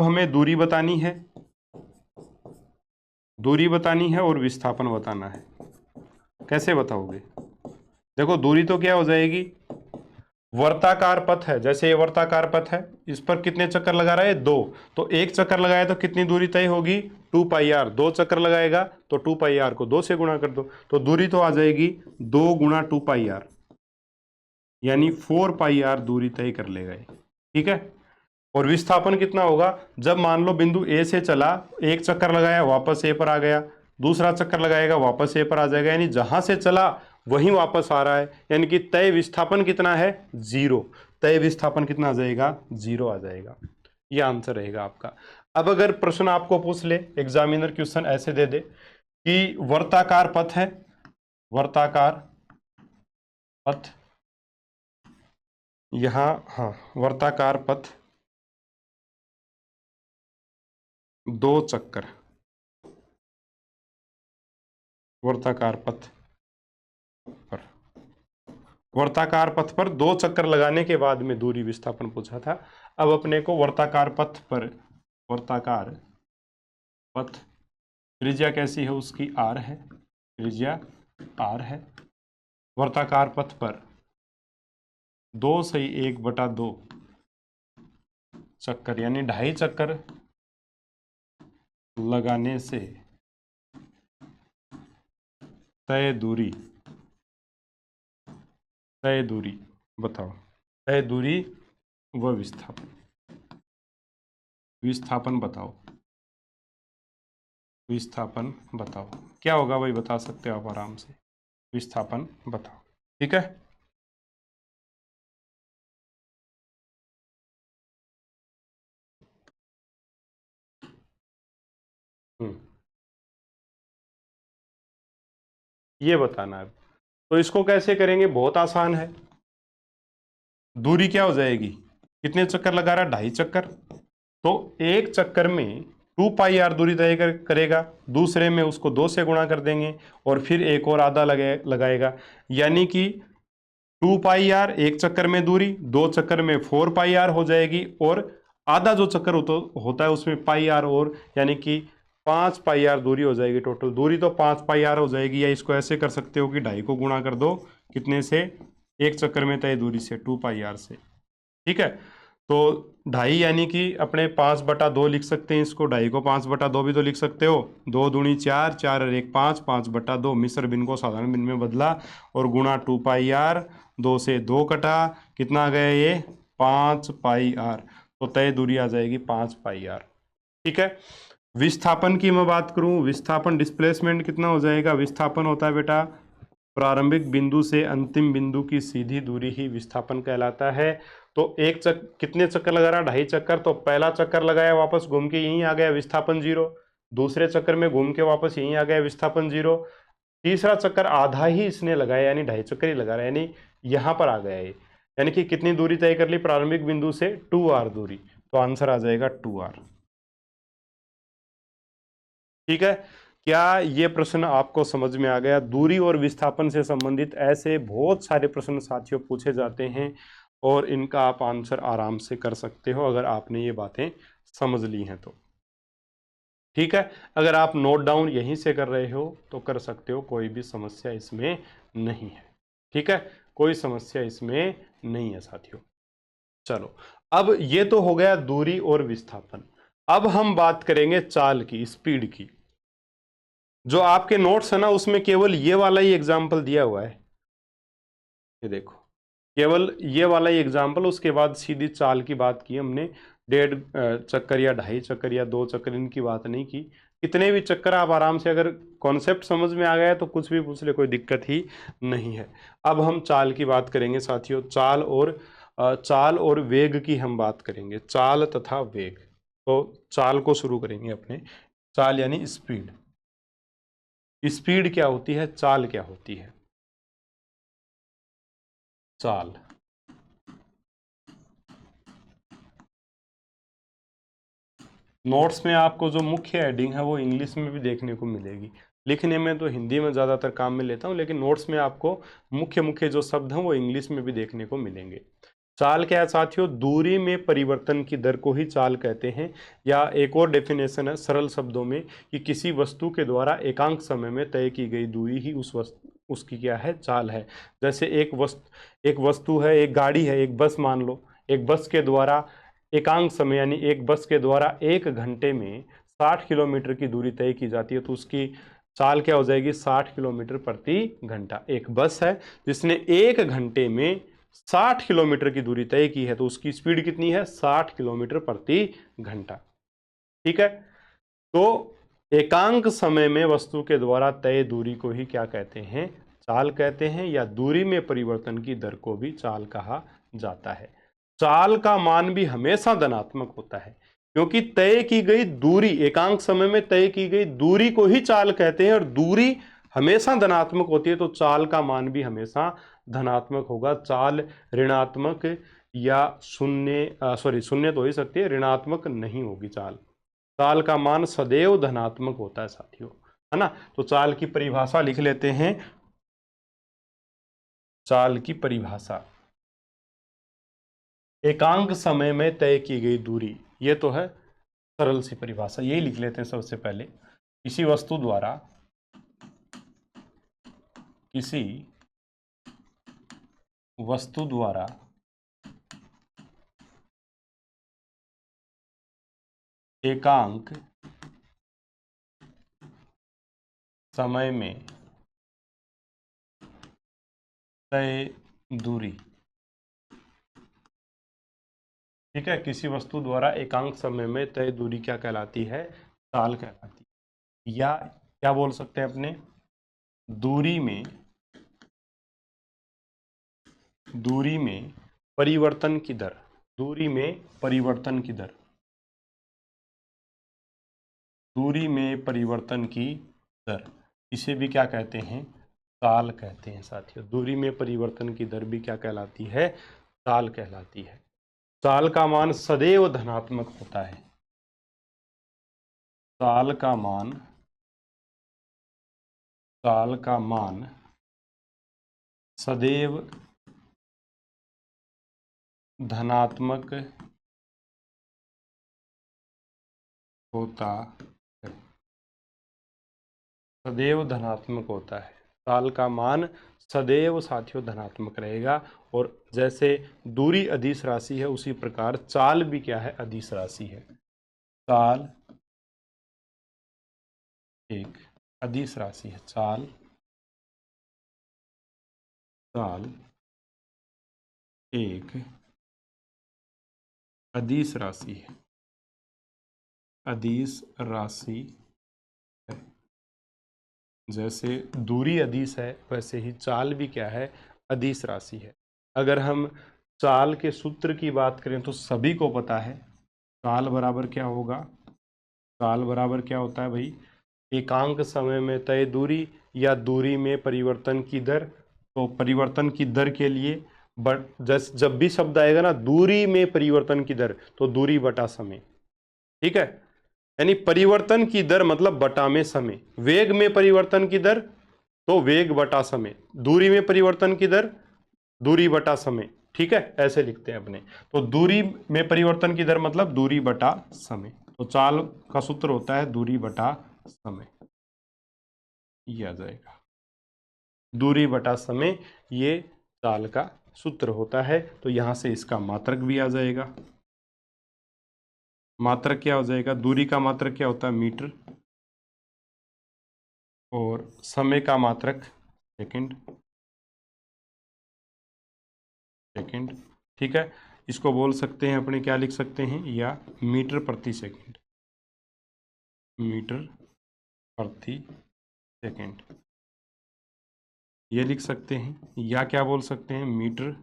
हमें दूरी बतानी है, और विस्थापन बताना है। कैसे बताओगे? देखो, दूरी तो क्या हो जाएगी? वर्ताकार पथ है, जैसे ये वर्ताकार पथ है, इस पर कितने चक्कर लगा रहा है? 2। तो एक चक्कर लगाया तो कितनी दूरी तय होगी? 2 पाई आर। 2 चक्कर लगाएगा तो 2 पाई आर को 2 से गुणा कर दो, तो दूरी तो आ जाएगी 2 गुणा 2 पाई आर, यानी 4 पाई आर दूरी तय कर लेगा। ठीक है, और विस्थापन कितना होगा? जब मान लो बिंदु ए से चला, एक चक्कर लगाया वापस ए पर आ गया, दूसरा चक्कर लगाएगा वापस ए पर आ जाएगा, यानी जहां से चला वहीं वापस आ रहा है। यानी कि तय विस्थापन कितना है? 0। तय विस्थापन कितना आ जाएगा? 0 आ जाएगा। ये आंसर रहेगा आपका। अब अगर प्रश्न आपको पूछ ले, एग्जामिनर क्वेश्चन ऐसे दे दे कि वर्ताकार पथ है, वर्ताकार पथ, यहां, हाँ, वर्ताकार पथ 2 चक्कर, वर्ताकार पथ पर, वर्ताकार पथ पर 2 चक्कर लगाने के बाद में दूरी विस्थापन पूछा था। अब अपने को वर्ताकार पथ पर, वर्ताकार पथ त्रिज्या कैसी है? उसकी आर है, त्रिज्या आर है। वर्ताकार पथ पर 2 सही 1/2 चक्कर, यानी 2.5 चक्कर लगाने से तय दूरी बताओ। तय दूरी व विस्थापन बताओ। विस्थापन बताओ। क्या होगा भाई? बता सकते हो आप आराम से। विस्थापन बताओ। ठीक है। ये बताना है। तो इसको कैसे करेंगे, बहुत आसान है। दूरी क्या हो जाएगी, कितने चक्कर लगा रहा है, 2.5 चक्कर। तो एक चक्कर में 2πr दूरी तय करेगा, दूसरे में उसको 2 से गुणा कर देंगे और फिर एक और आधा लगाएगा, यानी कि 2πr एक चक्कर में दूरी, 2 चक्कर में 4πr हो जाएगी, और आधा जो चक्कर होता है उसमें πr और, यानी कि 5πr दूरी हो जाएगी। टोटल दूरी तो 5πr हो जाएगी। या इसको ऐसे कर सकते हो कि 2.5 को गुणा कर दो कितने से, एक चक्कर में तय दूरी से, 2πr से। ठीक है, तो 2.5 यानी कि अपने 5/2 लिख सकते हैं इसको। 2.5 को 5/2 भी तो लिख सकते हो। 2 दूनी 4, 4 और 1 5, 5/2। मिश्र भिन्न को साधारण भिन्न में बदला और गुणा 2πr, 2 से 2 कटा, कितना आ गया ये, 5πr। तो तय दूरी आ जाएगी 5πr। ठीक है, विस्थापन की मैं बात करूं, विस्थापन डिस्प्लेसमेंट कितना हो जाएगा। विस्थापन होता है बेटा प्रारंभिक बिंदु से अंतिम बिंदु की सीधी दूरी ही विस्थापन कहलाता है। तो एक कितने चक्कर लगा रहा, 2.5 चक्कर। तो पहला चक्कर लगाया, वापस घूम के यहीं आ गया, विस्थापन 0। दूसरे चक्कर में घूम के वापस यहीं आ गया, विस्थापन 0। तीसरा चक्कर आधा ही इसने लगाया, यानी 2.5 चक्कर ही लगा रहा है, यानी यहां पर आ गया ये। यानी कि कितनी दूरी तय कर ली प्रारंभिक बिंदु से, 2r दूरी। तो आंसर आ जाएगा 2r। ठीक है, क्या ये प्रश्न आपको समझ में आ गया। दूरी और विस्थापन से संबंधित ऐसे बहुत सारे प्रश्न साथियों पूछे जाते हैं और इनका आप आंसर आराम से कर सकते हो अगर आपने ये बातें समझ ली हैं तो। ठीक है, अगर आप नोट डाउन यहीं से कर रहे हो तो कर सकते हो, कोई भी समस्या इसमें नहीं है। ठीक है, कोई समस्या इसमें नहीं है साथियों। चलो, अब ये तो हो गया दूरी और विस्थापन। अब हम बात करेंगे चाल की, स्पीड की। जो आपके नोट्स है ना उसमें केवल ये वाला ही एग्जाम्पल दिया हुआ है, ये देखो, केवल ये वाला ही एग्जाम्पल। उसके बाद सीधी चाल की बात की हमने, 1.5 चक्कर या 2.5 चक्कर या 2 चक्कर, इनकी बात नहीं की। कितने भी चक्कर आप आराम से, अगर कॉन्सेप्ट समझ में आ गया तो कुछ भी पूछ ले, कोई दिक्कत ही नहीं है। अब हम चाल की बात करेंगे साथियों, चाल और वेग की हम बात करेंगे, चाल तथा वेग। तो चाल को शुरू करेंगे अपने, चाल यानी स्पीड। स्पीड क्या होती है, चाल क्या होती है। चाल, नोट्स में आपको जो मुख्य हेडिंग है वो इंग्लिश में भी देखने को मिलेगी। लिखने में तो हिंदी में ज़्यादातर काम में लेता हूँ, लेकिन नोट्स में आपको मुख्य मुख्य जो शब्द हैं वो इंग्लिश में भी देखने को मिलेंगे। चाल क्या है साथियों, दूरी में परिवर्तन की दर को ही चाल कहते हैं। या एक और डेफिनेशन है सरल शब्दों में, कि किसी वस्तु के द्वारा एकांक समय में तय की गई दूरी ही उसकी क्या है, चाल है। जैसे एक वस्तु है, एक गाड़ी है, एक बस मान लो। एक बस के द्वारा एकांक समय, यानी एक बस के द्वारा 1 घंटे में 60 किलोमीटर की दूरी तय की जाती है, तो उसकी चाल क्या हो जाएगी, 60 किलोमीटर प्रति घंटा। एक बस है जिसने 1 घंटे में 60 किलोमीटर की दूरी तय की है, तो उसकी स्पीड कितनी है, 60 किलोमीटर प्रति घंटा। ठीक है, तो एकांक समय में वस्तु के द्वारा तय दूरी को ही क्या कहते हैं, चाल कहते हैं। या दूरी में परिवर्तन की दर को भी चाल कहा जाता है। चाल का मान भी हमेशा धनात्मक होता है, क्योंकि तय की गई दूरी, एकांक समय में तय की गई दूरी को ही चाल कहते हैं, और दूरी हमेशा धनात्मक होती है, तो चाल का मान भी हमेशा धनात्मक होगा। चाल ऋणात्मक या शून्य तो हो ही सकती है, ऋणात्मक नहीं होगी चाल। चाल का मान सदैव धनात्मक होता है साथियों, है ना। तो चाल की परिभाषा लिख लेते हैं। चाल की परिभाषा, एकांक समय में तय की गई दूरी, ये तो है सरल सी परिभाषा, यही लिख लेते हैं सबसे पहले। किसी वस्तु द्वारा एकांक समय में तय दूरी। ठीक है, किसी वस्तु द्वारा एकांक समय में तय दूरी क्या कहलाती है, चाल कहलाती है। या क्या बोल सकते हैं अपने, दूरी में परिवर्तन की दर, दूरी में परिवर्तन की दर, दूरी में परिवर्तन की दर, इसे भी क्या कहते हैं, चाल कहते हैं साथियों। दूरी में परिवर्तन की दर भी क्या कहलाती है? चाल कहलाती है। चाल का मान सदैव धनात्मक होता है। चाल का मान सदैव धनात्मक होता है। सदैव धनात्मक होता है। चाल का मान सदैव साथियों धनात्मक रहेगा। और जैसे दूरी अदिश राशि है उसी प्रकार चाल भी क्या है? अदिश राशि है। चाल एक अदिश राशि है। चाल एक अदिश राशि है। अदिश राशि है। जैसे दूरी अदिश है वैसे ही चाल भी क्या है? अदिश राशि है। अगर हम चाल के सूत्र की बात करें तो सभी को पता है चाल बराबर क्या होगा? चाल बराबर क्या होता है भाई? एकांक समय में तय दूरी या दूरी में परिवर्तन की दर। तो परिवर्तन की दर के लिए जब भी शब्द आएगा ना दूरी में परिवर्तन की दर, तो दूरी बटा समय। ठीक है, यानी परिवर्तन की दर मतलब बटा में समय। वेग में परिवर्तन की दर तो वेग बटा समय, दूरी में परिवर्तन की दर दूरी बटा समय। ठीक है, ऐसे लिखते हैं अपने। तो दूरी में परिवर्तन की दर मतलब दूरी बटा समय। तो चाल का सूत्र होता है दूरी बटा समय। ये आ जाएगा दूरी बटा समय, ये चाल का सूत्र होता है। तो यहां से इसका मात्रक भी आ जाएगा। मात्रक क्या हो जाएगा? दूरी का मात्रक क्या होता है? मीटर। और समय का मात्रक सेकंड। ठीक है, इसको बोल सकते हैं अपने, क्या लिख सकते हैं? या मीटर प्रति सेकंड। मीटर प्रति सेकंड ये लिख सकते हैं। या क्या बोल सकते हैं? Meter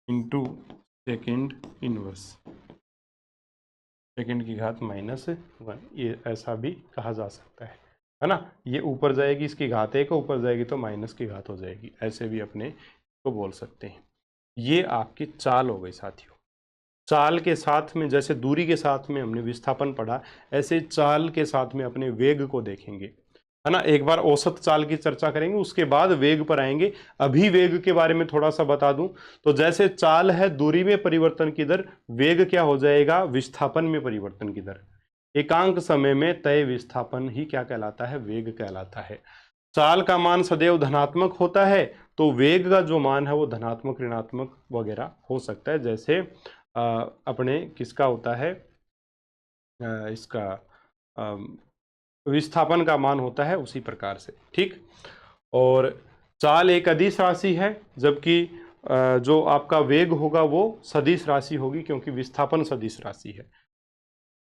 into second inverse, second की घात -1। ये ऐसा भी कहा जा सकता है ना। ये ऊपर जाएगी इसकी घात 1, ऊपर जाएगी तो माइनस की घात हो जाएगी। ऐसे भी अपने को बोल सकते हैं। ये आपकी चाल हो गई साथियों। चाल के साथ में जैसे दूरी के साथ में हमने विस्थापन पढ़ा, ऐसे चाल के साथ में अपने वेग को देखेंगे, है ना। एक बार औसत चाल की चर्चा करेंगे, उसके बाद वेग पर आएंगे। अभी वेग के बारे में थोड़ा सा बता दूं तो जैसे चाल है दूरी में परिवर्तन की दर, वेग क्या हो जाएगा? विस्थापन में परिवर्तन की दर। एकांक समय में तय विस्थापन ही क्या कहलाता है? वेग कहलाता है। चाल का मान सदैव धनात्मक होता है तो वेग का जो मान है वो धनात्मक, ऋणात्मक वगैरह हो सकता है। जैसे अपने किसका होता है? इसका विस्थापन का मान होता है उसी प्रकार से। ठीक, और चाल एक अदिश राशि है, जबकि जो आपका वेग होगा वो सदिश राशि होगी, क्योंकि विस्थापन सदिश राशि है।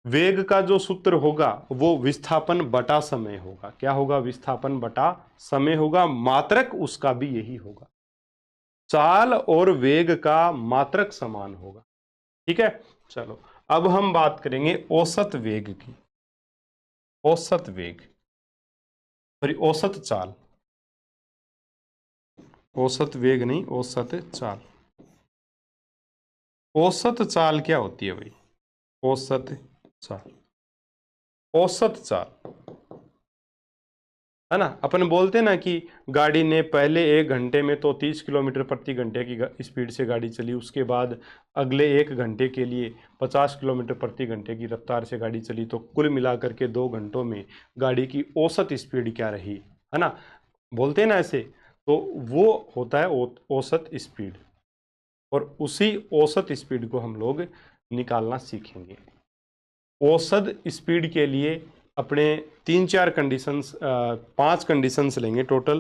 वेग का जो सूत्र होगा वो विस्थापन बटा समय होगा। क्या होगा? विस्थापन बटा समय होगा। मात्रक उसका भी यही होगा। चाल और वेग का मात्रक समान होगा। ठीक है, चलो अब हम बात करेंगे औसत वेग की। औसत वेग, सॉरी औसत चाल। औसत वेग नहीं, औसत चाल। औसत चाल क्या होती है भाई? औसत चाल, औसत चाल, है ना। अपन बोलते ना कि गाड़ी ने पहले 1 घंटे में तो 30 किलोमीटर प्रति घंटे की स्पीड से गाड़ी चली, उसके बाद अगले 1 घंटे के लिए 50 किलोमीटर प्रति घंटे की रफ्तार से गाड़ी चली, तो कुल मिलाकर के 2 घंटों में गाड़ी की औसत स्पीड क्या रही, है ना। बोलते हैं ना ऐसे, तो वो होता है औसत स्पीड। और उसी औसत स्पीड को हम लोग निकालना सीखेंगे। औसत स्पीड के लिए अपने 3-4 कंडीशंस, 5 कंडीशंस लेंगे टोटल।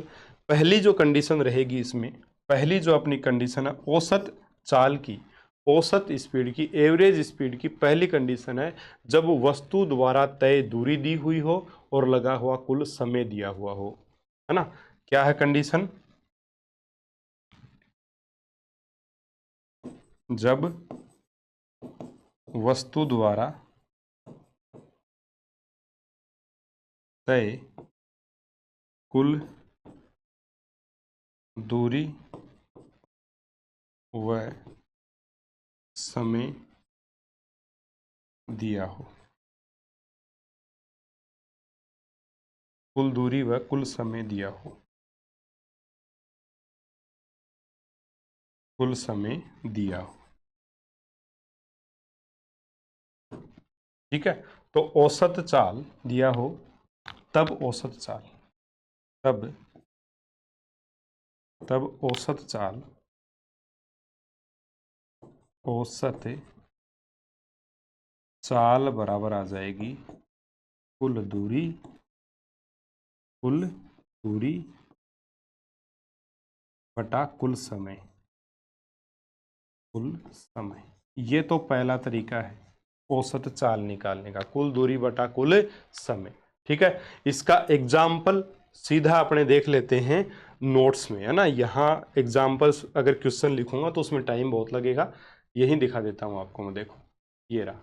पहली जो कंडीशन रहेगी इसमें, पहली जो अपनी कंडीशन है औसत चाल की, औसत स्पीड की, एवरेज स्पीड की पहली कंडीशन है जब वस्तु द्वारा तय दूरी दी हुई हो और लगा हुआ कुल समय दिया हुआ हो, है ना। क्या है कंडीशन? जब वस्तु द्वारा तय कुल दूरी व समय दिया हो। कुल दूरी व कुल समय दिया हो। कुल समय दिया हो। ठीक है, तो औसत चाल दिया हो, तब औसत चाल, तब औसत चाल, औसत चाल बराबर आ जाएगी कुल दूरी बटा कुल समय। ये तो पहला तरीका है औसत चाल निकालने का, कुल दूरी बटा कुल समय। ठीक है, इसका एग्जाम्पल सीधा अपने देख लेते हैं नोट्स में, है ना। यहाँ एग्जाम्पल्स अगर क्वेश्चन लिखूंगा तो उसमें टाइम बहुत लगेगा, यही दिखा देता हूं आपको मैं। देखो ये रहा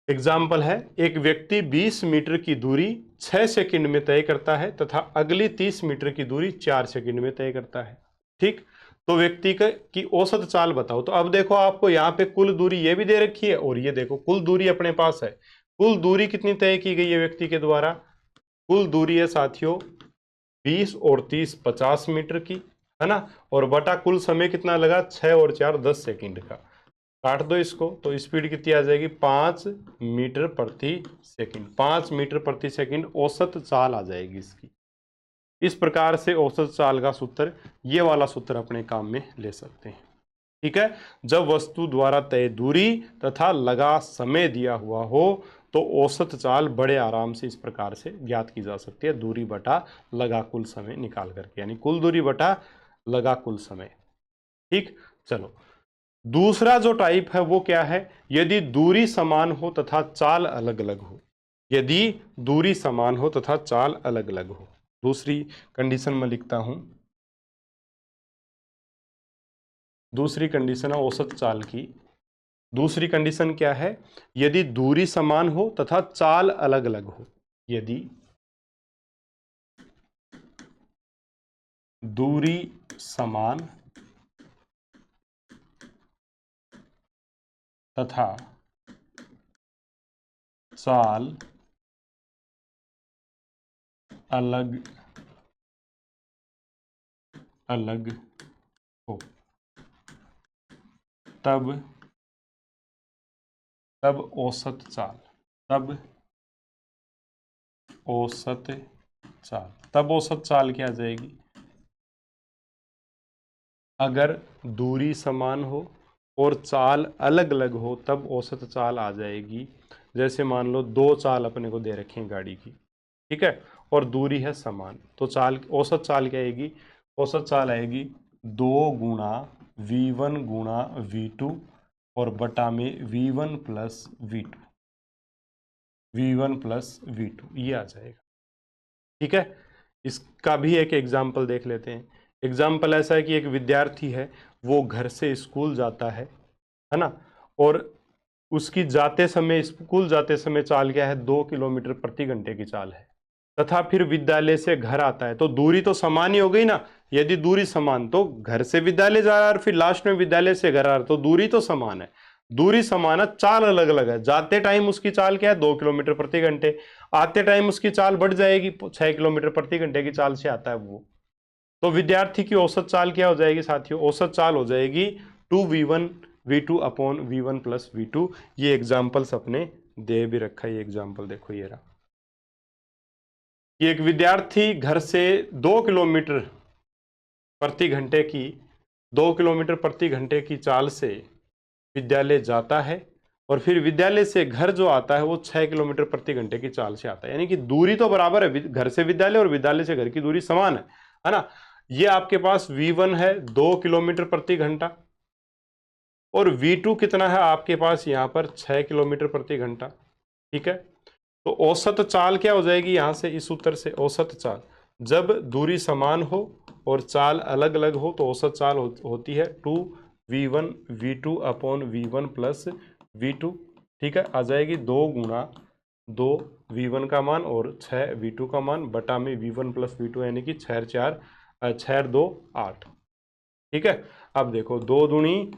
एग्जाम्पल है, एक व्यक्ति 20 मीटर की दूरी 6 सेकंड में तय करता है तथा अगली 30 मीटर की दूरी 4 सेकंड में तय करता है। ठीक, तो व्यक्ति की औसत चाल बताओ। तो अब देखो आपको यहाँ पे कुल दूरी ये भी दे रखी है और ये देखो कुल दूरी अपने पास है। कुल दूरी कितनी तय की गई है व्यक्ति के द्वारा? कुल दूरी है साथियों 20 और 30 50 मीटर की, है ना। और बटा कुल समय कितना लगा? 6 और 4 10 सेकंड का। काट दो इसको तो स्पीड कितनी आ जाएगी? 5 मीटर प्रति सेकंड। 5 मीटर प्रति सेकंड औसत चाल आ जाएगी इसकी। इस प्रकार से औसत चाल का सूत्र, ये वाला सूत्र अपने काम में ले सकते हैं। ठीक है, जब वस्तु द्वारा तय दूरी तथा लगा समय दिया हुआ हो तो औसत चाल बड़े आराम से इस प्रकार से ज्ञात की जा सकती है, दूरी बटा लगा कुल समय निकाल करके, यानी कुल दूरी बटा लगा कुल समय। ठीक, चलो दूसरा जो टाइप है वो क्या है? यदि दूरी समान हो तथा चाल अलग अलग हो। यदि दूरी समान हो तथा चाल अलग अलग हो। दूसरी कंडीशन में लिखता हूं, दूसरी कंडीशन है औसत चाल की। दूसरी कंडीशन क्या है? यदि दूरी समान हो तथा चाल अलग अलग हो। यदि दूरी समान तथा चाल अलग अलग हो, तब औसत चाल, तब औसत चाल क्या आ जाएगी? अगर दूरी समान हो और चाल अलग अलग हो तब औसत चाल आ जाएगी। जैसे मान लो दो चाल अपने को दे रखी है गाड़ी की, ठीक है, और दूरी है समान, तो चाल औसत चाल क्या आएगी? औसत चाल आएगी 2 गुणा V1 गुणा V2 और बटा में V1 प्लस V2, ये आ जाएगा। ठीक है, इसका भी एक एग्जाम्पल देख लेते हैं। एग्जाम्पल ऐसा है कि एक विद्यार्थी है, वो घर से स्कूल जाता है ना, और उसकी स्कूल जाते समय चाल क्या है? 2 किलोमीटर प्रति घंटे की चाल है, तथा फिर विद्यालय से घर आता है। तो दूरी तो समान ही हो गई ना। यदि दूरी समान तो घर से विद्यालय जा रहा है और फिर लास्ट में विद्यालय से घर आ रहा है, तो दूरी तो समान है। दूरी समान है, चाल अलग अलग है। जाते टाइम उसकी चाल क्या है? 2 किलोमीटर प्रति घंटे। आते टाइम उसकी चाल बढ़ जाएगी, 6 किलोमीटर प्रति घंटे की चाल से आता है वो। तो विद्यार्थी की औसत चाल क्या हो जाएगी साथियों? औसत चाल हो जाएगी 2V1 V2 upon V1 plus V2। ये एग्जाम्पल्स अपने दे भी रखा है। ये एग्जाम्पल देखो, ये रहा कि एक विद्यार्थी घर से 2 किलोमीटर प्रति घंटे की 2 किलोमीटर प्रति घंटे की चाल से विद्यालय जाता है, और फिर विद्यालय से घर जो आता है वो 6 किलोमीटर प्रति घंटे की चाल से आता है। यानी कि दूरी तो बराबर है, घर से विद्यालय और विद्यालय से घर की दूरी समान है ना। ये आपके पास V1 है 2 किलोमीटर प्रति घंटा, और V2 कितना है आपके पास यहाँ पर? 6 किलोमीटर प्रति घंटा। ठीक है, तो औसत चाल क्या हो जाएगी यहां से? इस सूत्र से औसत चाल, जब दूरी समान हो और चाल अलग अलग हो तो औसत चाल होती है 2V1 V2 upon V1 plus V2। ठीक है, आ जाएगी 2 गुणा 2 v1 का मान और 6 v2 का मान बटा में v1 प्लस v2 यानी कि 6 2 8। ठीक है, अब देखो 2 दूनी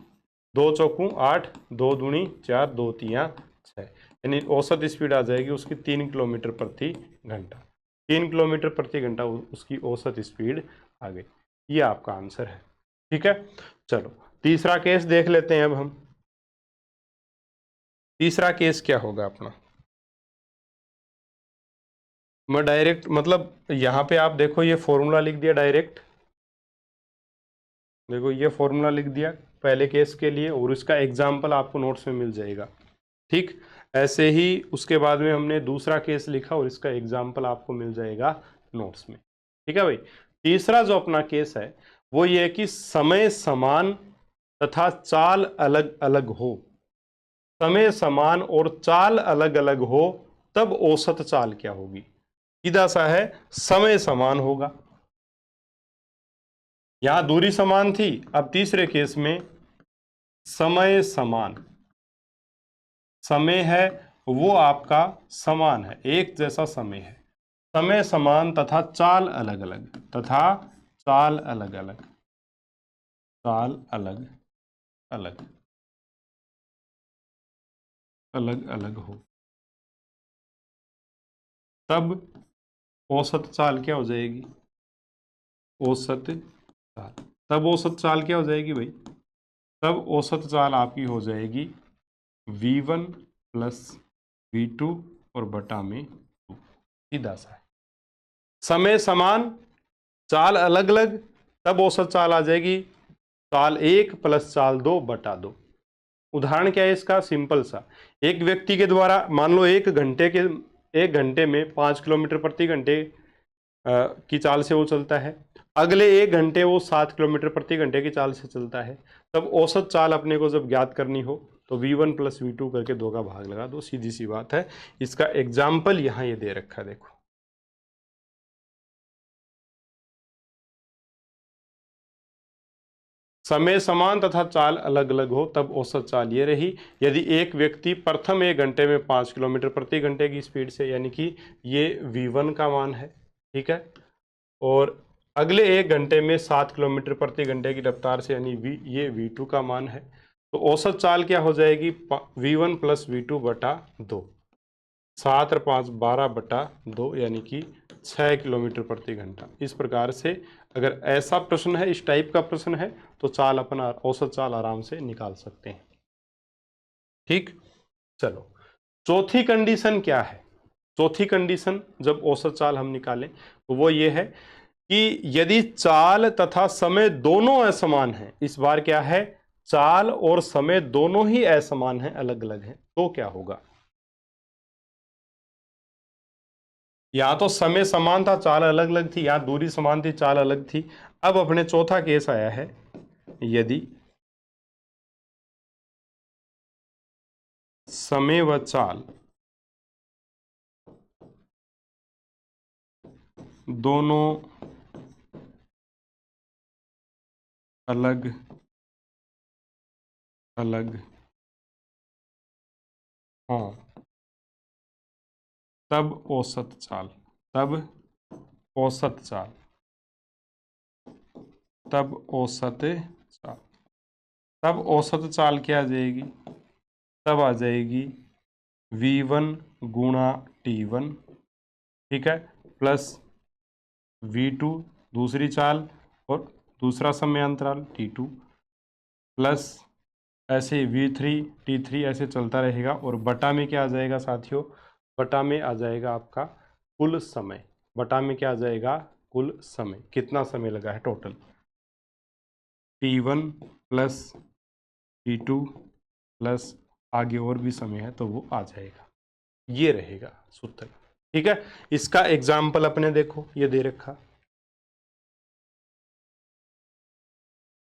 2 चौकू 8, 2 दूनी 4, 2 तिया 6, यानी औसत स्पीड आ जाएगी उसकी 3 किलोमीटर प्रति घंटा। 3 किलोमीटर प्रति घंटा उसकी औसत स्पीड आ गई। ये आपका आंसर है। ठीक है, चलो तीसरा केस देख लेते हैं। अब हम तीसरा केस क्या होगा अपना, मैं डायरेक्ट मतलब यहाँ पे आप देखो ये फॉर्मूला लिख दिया डायरेक्ट, देखो ये फॉर्मूला लिख दिया पहले केस के लिए और इसका एग्जाम्पल आपको नोट्स में मिल जाएगा। ठीक, ऐसे ही उसके बाद में हमने दूसरा केस लिखा और इसका एग्जाम्पल आपको मिल जाएगा नोट्स में। ठीक है भाई, तीसरा जो अपना केस है वो ये है कि समय समान तथा चाल अलग अलग हो। समय समान और चाल अलग अलग हो तब औसत चाल क्या होगी। सीधा सा है, समय समान होगा, यहां दूरी समान थी, अब तीसरे केस में समय समान, समय है वो आपका समान है, एक जैसा समय है, समय समान तथा चाल अलग अलग, तथा चाल अलग अलग, चाल अलग अलग, अलग अलग हो तब औसत चाल क्या हो जाएगी, औसत चाल, तब औसत चाल क्या हो जाएगी भाई, तब औसत चाल आपकी हो जाएगी v1 प्लस v2 और बटा में 2। सीधा सा है, समय समान चाल अलग अलग तब औसत चाल आ जाएगी चाल 1 प्लस चाल 2 बटा 2। उदाहरण क्या है इसका, सिंपल सा, एक व्यक्ति के द्वारा मान लो 1 घंटे में 5 किलोमीटर प्रति घंटे की चाल से वो चलता है, अगले 1 घंटे वो 7 किलोमीटर प्रति घंटे की चाल से चलता है, तब औसत चाल अपने को जब ज्ञात करनी हो तो v1 प्लस v2 करके 2 का भाग लगा दो, सीधी सी बात है। इसका एग्जाम्पल यहां ये दे रखा है, देखो समय समान तथा चाल अलग अलग हो तब औसत चाल ये रही। यदि एक व्यक्ति प्रथम 1 घंटे में 5 किलोमीटर प्रति घंटे की स्पीड से, यानी कि ये v1 का मान है, ठीक है, और अगले 1 घंटे में 7 किलोमीटर प्रति घंटे की रफ्तार से, यानी ये v2 का मान है, तो औसत चाल क्या हो जाएगी, v1 प्लस v2 बटा 2, 7 और 5 12 बटा 2, यानी कि 6 किलोमीटर प्रति घंटा। इस प्रकार से अगर ऐसा प्रश्न है, इस टाइप का प्रश्न है, तो चाल अपना औसत चाल आराम से निकाल सकते हैं। ठीक, चलो चौथी कंडीशन क्या है, चौथी कंडीशन जब औसत चाल हम निकालें तो वो ये है कि यदि चाल तथा समय दोनों असमान हैं, इस बार क्या है, चाल और समय दोनों ही असमान हैं, अलग अलग हैं, तो क्या होगा। यहां तो समय समान था, चाल अलग अलग थी, यहां दूरी समान थी, चाल अलग थी। अब अपने चौथा केस आया है, यदि समय व चाल दोनों अलग अलग हों तब औसत चाल, तब औसत चाल, तब औसत चाल, तब औसत चाल क्या आ जाएगी, तब आ जाएगी v1 गुणा t1, ठीक है, प्लस v2 दूसरी चाल और दूसरा समय अंतराल t2, प्लस ऐसे v3 t3 ऐसे चलता रहेगा, और बटा में क्या आ जाएगा साथियों, बटा में आ जाएगा आपका कुल समय, बटा में क्या आ जाएगा, कुल समय, कितना समय लगा है total, t1 plus t2 plus आगे और भी समय है तो वो आ जाएगा, ये रहेगा सूत्र। ठीक है, इसका एग्जाम्पल अपने देखो ये दे रखा,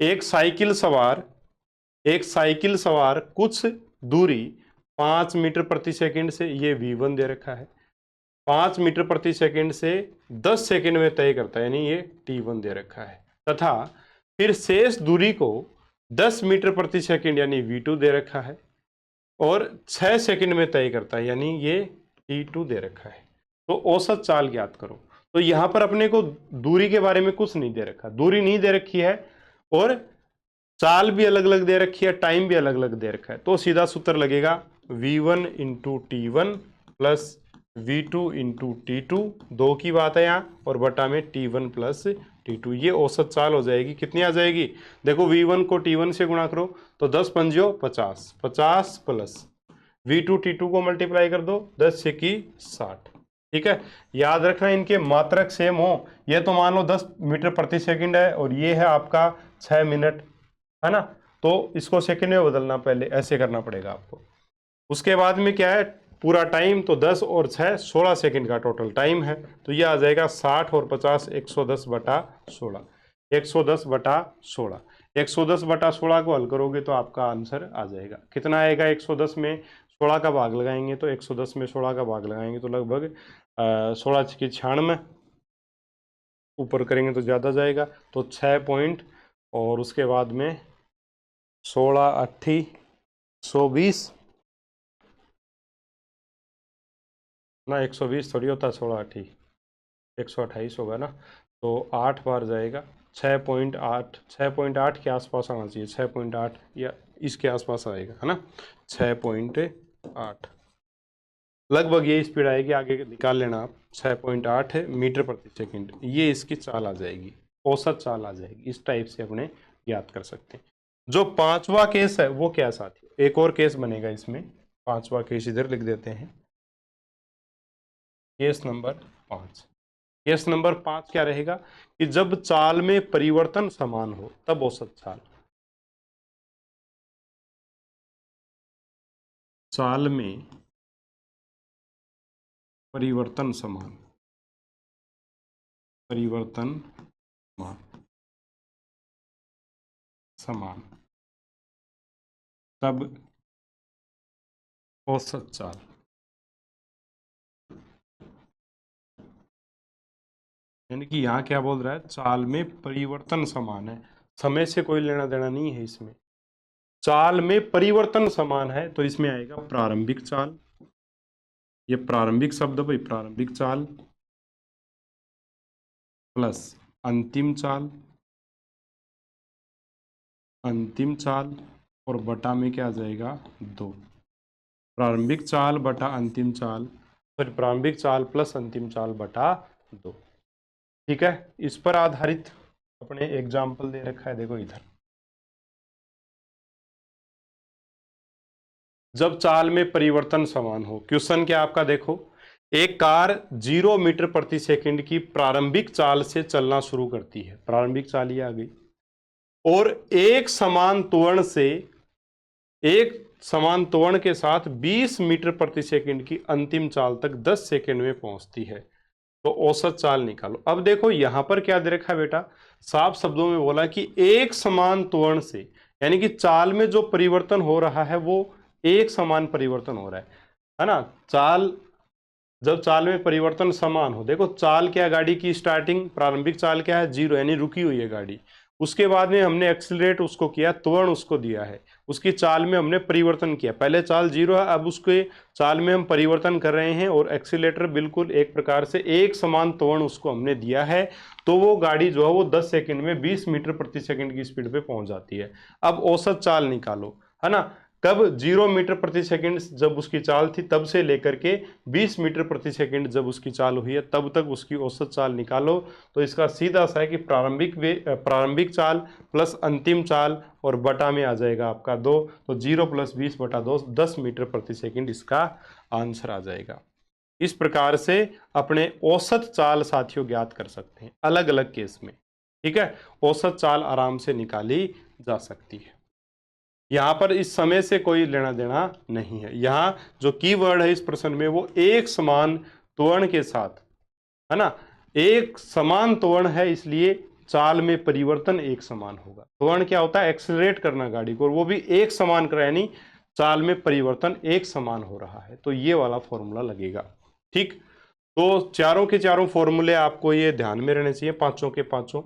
एक साइकिल सवार कुछ दूरी 5 मीटर प्रति सेकंड से, ये v1 दे रखा है, 5 मीटर प्रति सेकंड से 10 सेकंड में तय करता है, यानी ये t1 दे रखा है, तथा फिर शेष दूरी को 10 मीटर प्रति सेकंड यानी v2 दे रखा है, और 6 सेकंड में तय करता है, यानी ये t2 दे रखा है। तो औसत चाल ज्ञात करो। तो यहां पर अपने को दूरी के बारे में कुछ नहीं दे रखा, दूरी नहीं दे रखी है और चाल भी अलग अलग दे रखी है, टाइम भी अलग अलग दे रखा है। तो सीधा सूत्र लगेगा v1 into T one plus v2 into T2, दो की बात है यहाँ, और बटा में t1 प्लस t2। ये औसत चाल हो जाएगी। कितनी आ जाएगी? देखो v1 को t1 से गुणा करो तो 10 पंजो 50, 50 प्लस v2 t2 को मल्टीप्लाई कर दो 10 से की 60। ठीक है, याद रखना इनके मात्रक सेम हो। ये तो मान लो 10 मीटर प्रति सेकंड है और ये है आपका 6 मिनट, है ना। तो इसको सेकंड में बदलना, पहले ऐसे करना पड़ेगा आपको। उसके बाद में क्या है, पूरा टाइम तो 10 और 6 16 सेकंड का टोटल टाइम है। तो ये आ जाएगा 60 और 50 110 बटा 16, 110 बटा 16। 110 बटा 16 को हल करोगे तो आपका आंसर आ जाएगा। कितना आएगा? 110 में 16 का भाग लगाएंगे तो 110 में 16 का भाग लगाएंगे तो लगभग 16 की 96, ऊपर करेंगे तो ज़्यादा जाएगा। तो 6 पॉइंट और उसके बाद में 16 80 120 ना, 120 थोड़ी होता, 16 80 128 होगा ना। तो 8 बार जाएगा, 6.8, 6.8 के आसपास आना चाहिए, 6.8 या इसके आसपास आएगा, है ना, 6.8 लगभग ये स्पीड आएगी। आगे निकाल लेना आप, 6.8 मीटर प्रति सेकंड, ये इसकी चाल आ जाएगी, औसत चाल आ जाएगी। इस टाइप से अपने याद कर सकते हैं। जो पांचवा केस है वो क्या साथियों, एक और केस बनेगा इसमें, पांचवा केस इधर लिख देते हैं, केस नंबर 5। केस नंबर 5 क्या रहेगा कि जब चाल में परिवर्तन समान हो तब औसत चाल। चाल में परिवर्तन समान, परिवर्तन समान तब औसत चाल। यानी कि यहाँ क्या बोल रहा है, चाल में परिवर्तन समान है, समय से कोई लेना देना नहीं है इसमें। चाल में परिवर्तन समान है तो इसमें आएगा प्रारंभिक चाल, ये प्रारंभिक शब्द भाई, प्रारंभिक चाल प्लस अंतिम चाल, अंतिम चाल और बटा में क्या आ जाएगा 2। प्रारंभिक चाल बटा अंतिम चाल, फिर प्रारंभिक चाल प्लस अंतिम चाल बटा 2। ठीक है, इस पर आधारित अपने एग्जाम्पल दे रखा है, देखो इधर। जब चाल में परिवर्तन समान हो, क्वेश्चन क्या आपका देखो, एक कार 0 मीटर प्रति सेकंड की प्रारंभिक चाल से चलना शुरू करती है, प्रारंभिक चाल ये आ गई, और एक समान त्वरण से, एक समान त्वरण के साथ 20 मीटर प्रति सेकंड की अंतिम चाल तक 10 सेकंड में पहुंचती है, तो औसत चाल निकालो। अब देखो यहां पर क्या दे रखा है बेटा, साफ शब्दों में बोला कि एक समान त्वरण से, यानी कि चाल में जो परिवर्तन हो रहा है वो एक समान परिवर्तन हो रहा है ना। चाल, जब चाल में परिवर्तन समान हो, देखो चाल क्या, गाड़ी की स्टार्टिंग प्रारंभिक चाल क्या है 0, यानी रुकी हुई है गाड़ी। उसके बाद में हमने एक्सीलरेट उसको किया, त्वरण उसको दिया है, उसकी चाल में हमने परिवर्तन किया। पहले चाल 0 है, अब उसके चाल में हम परिवर्तन कर रहे हैं और एक्सीलरेटर बिल्कुल एक प्रकार से एक समान त्वरण उसको हमने दिया है। तो वो गाड़ी जो है वो 10 सेकंड में 20 मीटर प्रति सेकंड की स्पीड पे पहुंच जाती है। अब औसत चाल निकालो, है ना। कब? 0 मीटर प्रति सेकंड जब उसकी चाल थी तब से लेकर के 20 मीटर प्रति सेकंड जब उसकी चाल हुई है तब तक उसकी औसत चाल निकालो। तो इसका सीधा सा है कि प्रारंभिक चाल प्लस अंतिम चाल और बटा में आ जाएगा आपका 2, तो 0 प्लस 20 बटा 2 10 मीटर प्रति सेकंड इसका आंसर आ जाएगा। इस प्रकार से अपने औसत चाल साथियों ज्ञात कर सकते हैं अलग अलग केस में। ठीक है, औसत चाल आराम से निकाली जा सकती है। यहां पर इस समय से कोई लेना देना नहीं है। यहां जो कीवर्ड है इस प्रश्न में वो एक समान त्वरण के साथ, है ना, एक समान त्वरण है, इसलिए चाल में परिवर्तन एक समान होगा। त्वरण क्या होता है? एक्सेलरेट करना गाड़ी को, और वो भी एक समान कर, यानी चाल में परिवर्तन एक समान हो रहा है। तो ये वाला फॉर्मूला लगेगा। ठीक, तो चारों के चारों फॉर्मूले आपको ये ध्यान में रहने चाहिए, पांचों के पांचों,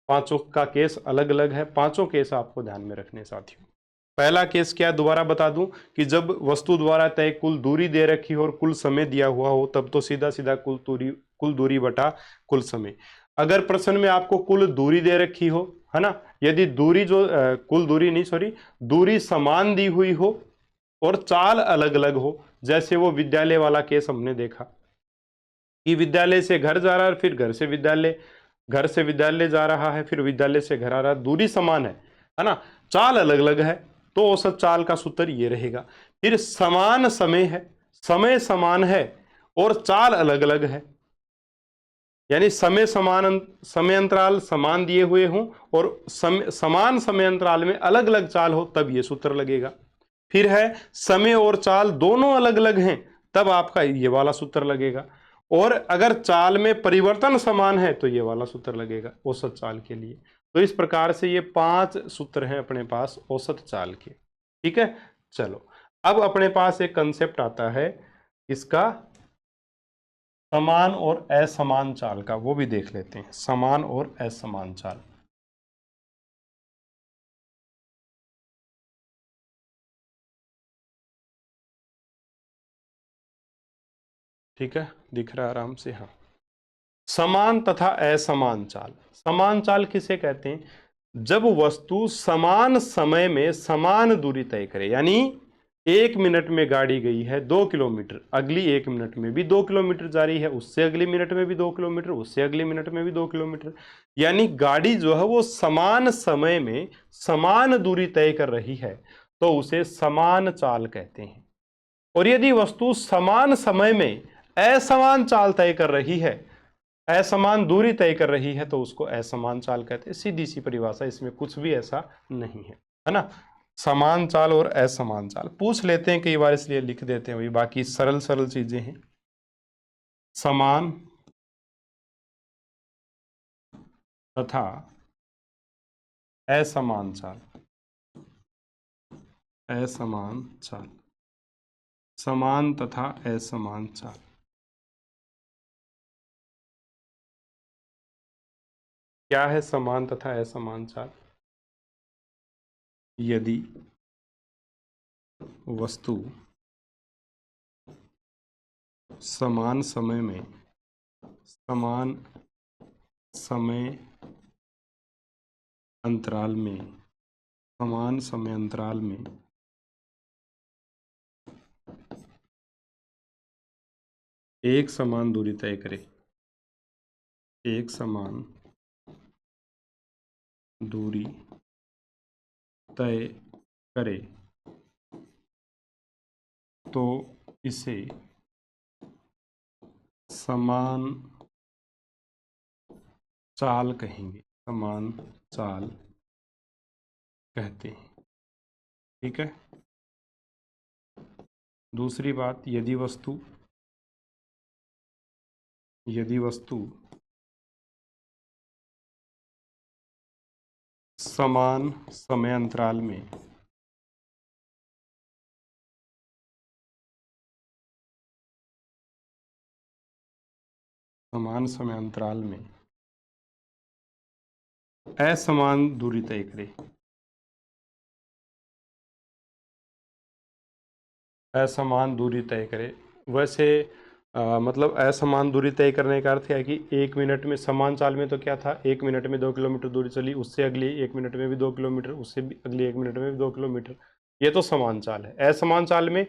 पांचों का केस अलग अलग है, पांचों केस आपको ध्यान में रखने साथियों। पहला केस क्या है, दोबारा बता दूं कि जब वस्तु द्वारा तय कुल दूरी दे रखी हो और कुल समय दिया हुआ हो, तब तो सीधा सीधा कुल दूरी बटा कुल समय। अगर प्रश्न में आपको कुल दूरी दे रखी हो, है ना, यदि दूरी जो कुल दूरी नहीं, सॉरी, दूरी समान दी हुई हो और चाल अलग अलग हो, जैसे वो विद्यालय वाला केस हमने देखा कि विद्यालय से घर जा रहा है, फिर घर से विद्यालय जा रहा है, फिर विद्यालय से घर आ रहा है, दूरी समान है ना, चाल अलग अलग है, तो औसत चाल का सूत्र ये रहेगा। फिर समान समय है, समय समान है और चाल अलग अलग है, यानी समय अंतराल समान दिए हुए हों और समान समय अंतराल में अलग अलग चाल हो, तब ये सूत्र लगेगा। फिर है समय और चाल दोनों अलग अलग हैं, तब आपका ये वाला सूत्र लगेगा। और अगर चाल में परिवर्तन समान है तो ये वाला सूत्र लगेगा औसत चाल के लिए। तो इस प्रकार से ये 5 सूत्र हैं अपने पास औसत चाल के। ठीक है, चलो अब अपने पास एक कंसेप्ट आता है इसका समान और असमान चाल का, वो भी देख लेते हैं, समान और असमान चाल। ठीक है, दिख रहा है आराम से, हाँ। समान तथा असमान चाल, समान चाल किसे कहते हैं, जब वस्तु समान समय में समान दूरी तय करे, यानी 1 मिनट में गाड़ी गई है 2 किलोमीटर, अगली 1 मिनट में भी 2 किलोमीटर जा रही है, उससे अगली मिनट में भी 2 किलोमीटर, उससे अगली मिनट में भी 2 किलोमीटर, यानी गाड़ी जो है वो समान समय में समान दूरी तय कर रही है, तो उसे समान चाल कहते हैं। और यदि वस्तु समान समय में असमान चाल तय कर रही है, असमान दूरी तय कर रही है, तो उसको असमान चाल कहते हैं। सीधी सी परिभाषा, इसमें कुछ भी ऐसा नहीं है ना। समान चाल और असमान चाल पूछ लेते हैं कई बार, इसलिए लिख देते हैं, वही बाकी सरल सरल चीजें हैं। समान तथा असमान चाल, असमान चाल, समान तथा असमान चाल। क्या है समान तथा असमान चाल, यदि वस्तु समान समय में समान समय अंतराल में समान समय अंतराल में एक समान दूरी तय करे, एक समान दूरी तय करे, तो इसे समान चाल कहेंगे, समान चाल कहते हैं। ठीक है, दूसरी बात, यदि वस्तु समान समय अंतराल में समान समय अंतराल में असमान दूरी तय करे, असमान दूरी तय करे, वैसे मतलब असमान दूरी तय करने का अर्थ है कि 1 मिनट में, समान चाल में तो क्या था, 1 मिनट में 2 किलोमीटर दूरी चली, उससे अगली 1 मिनट में भी 2 किलोमीटर, उससे भी अगली 1 मिनट में भी 2 किलोमीटर, ये तो समान चाल है। असमान चाल में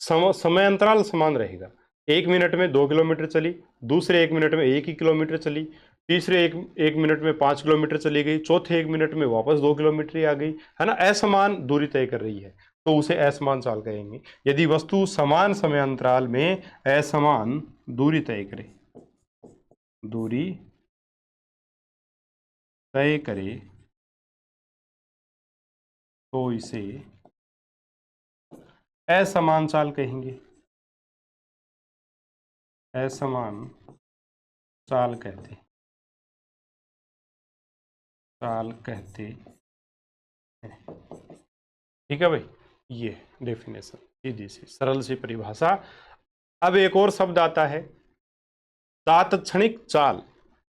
समय अंतराल समान रहेगा, 1 मिनट में 2 किलोमीटर चली, दूसरे 1 मिनट में 1 ही किलोमीटर चली, तीसरे एक मिनट में 5 किलोमीटर चली गई, चौथे 1 मिनट में वापस 2 किलोमीटर ही आ गई, है ना, असमान दूरी तय कर रही है, तो उसे असमान चाल कहेंगे। यदि वस्तु समान समय अंतराल में असमान दूरी तय करे, दूरी तय करे, तो इसे असमान चाल कहेंगे, असमान चाल कहते हैं। ठीक है भाई, ये डेफिनेशन, सीधी सी सरल सी परिभाषा। अब एक और शब्द आता है तात्क्षणिक चाल,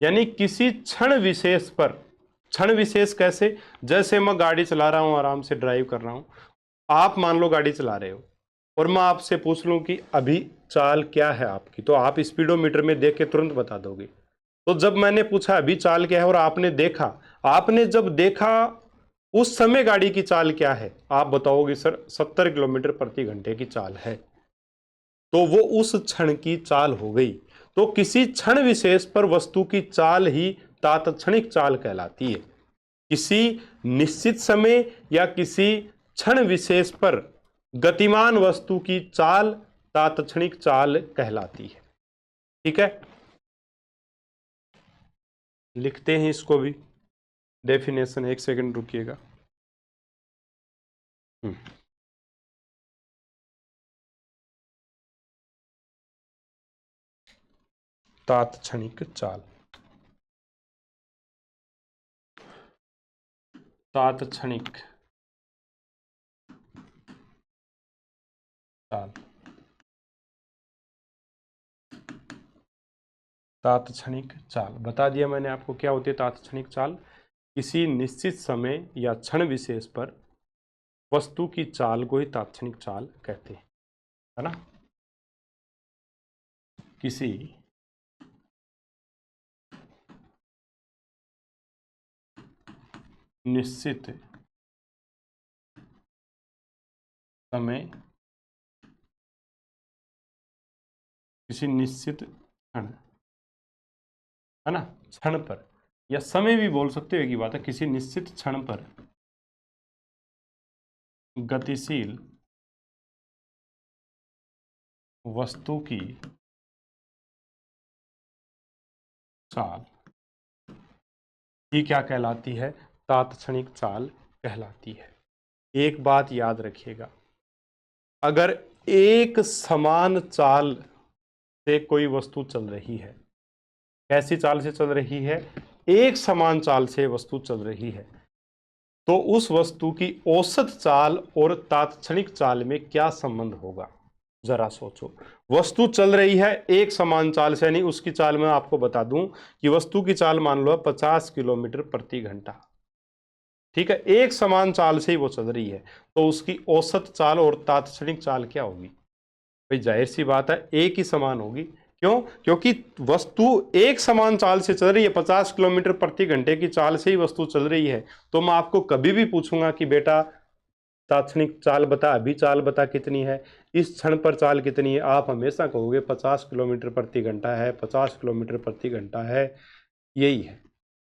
यानी किसी क्षण विशेष पर, क्षण विशेष कैसे, जैसे मैं गाड़ी चला रहा हूं, आराम से ड्राइव कर रहा हूं, आप मान लो गाड़ी चला रहे हो और मैं आपसे पूछ लूं कि अभी चाल क्या है आपकी, तो आप स्पीडोमीटर में देख के तुरंत बता दोगे। तो जब मैंने पूछा अभी चाल क्या है और आपने देखा, आपने जब देखा उस समय गाड़ी की चाल क्या है, आप बताओगे सर 70 किलोमीटर प्रति घंटे की चाल है, तो वो उस क्षण की चाल हो गई। तो किसी क्षण विशेष पर वस्तु की चाल ही तात्क्षणिक चाल कहलाती है। किसी निश्चित समय या किसी क्षण विशेष पर गतिमान वस्तु की चाल तात्क्षणिक चाल कहलाती है। ठीक है, लिखते हैं इसको भी डेफिनेशन, एक सेकंड रुकिएगा। तात्क्षणिक चाल, तात्क्षणिक चाल, तात्क्षणिक चाल बता दिया मैंने आपको क्या होती है तात्क्षणिक चाल। किसी निश्चित समय या क्षण विशेष पर वस्तु की चाल को ही तात्क्षणिक चाल कहते हैं, है ना। किसी निश्चित समय, किसी निश्चित क्षण, है ना, क्षण पर या समय भी बोल सकते हो, एक ही बात है। किसी निश्चित क्षण पर गतिशील वस्तु की चाल ही क्या कहलाती है, तात्क्षणिक चाल कहलाती है। एक बात याद रखिएगा, अगर एक समान चाल से कोई वस्तु चल रही है, कैसी चाल से चल रही है, एक समान चाल से वस्तु चल रही है, तो उस वस्तु की औसत चाल और तात्क्षणिक चाल में क्या संबंध होगा, जरा सोचो। वस्तु चल रही है एक समान चाल से, यानी उसकी चाल में आपको बता दूं कि वस्तु की चाल मान लो 50 किलोमीटर प्रति घंटा, ठीक है, एक समान चाल से ही वो चल रही है, तो उसकी औसत चाल और तात्क्षणिक चाल क्या होगी। भाई जाहिर सी बात है एक ही समान होगी। क्यों? क्योंकि वस्तु एक समान चाल से चल रही है, 50 किलोमीटर प्रति घंटे की चाल से ही वस्तु चल रही है। तो मैं आपको कभी भी पूछूंगा कि बेटा तात्क्षणिक चाल बता, अभी चाल बता कितनी है, इस क्षण पर चाल कितनी है, आप हमेशा कहोगे 50 किलोमीटर प्रति घंटा है, 50 किलोमीटर प्रति घंटा है, यही है।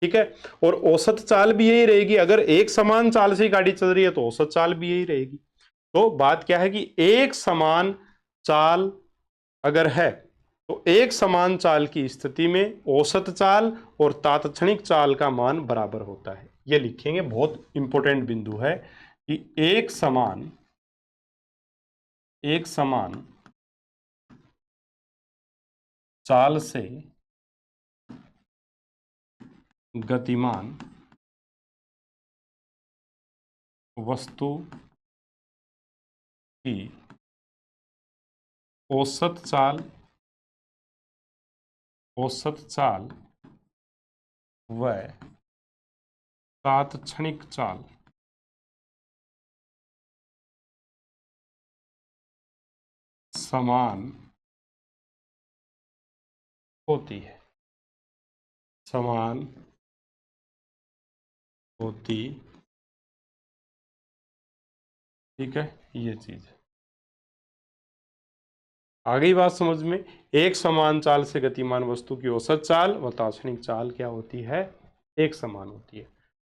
ठीक है, और औसत चाल भी यही रहेगी। अगर एक समान चाल से गाड़ी चल रही है तो औसत चाल भी यही रहेगी। तो बात क्या है कि एक समान चाल अगर है तो एक समान चाल की स्थिति में औसत चाल और तात्क्षणिक चाल का मान बराबर होता है। ये लिखेंगे, बहुत इंपॉर्टेंट बिंदु है कि एक समान चाल से गतिमान वस्तु की औसत चाल व तात्क्षणिक चाल समान होती है, समान होती, ठीक है, ये चीज आ गई बात समझ में। एक समान चाल से गतिमान वस्तु की औसत चाल व तात्क्षणिक चाल क्या होती है, एक समान होती है।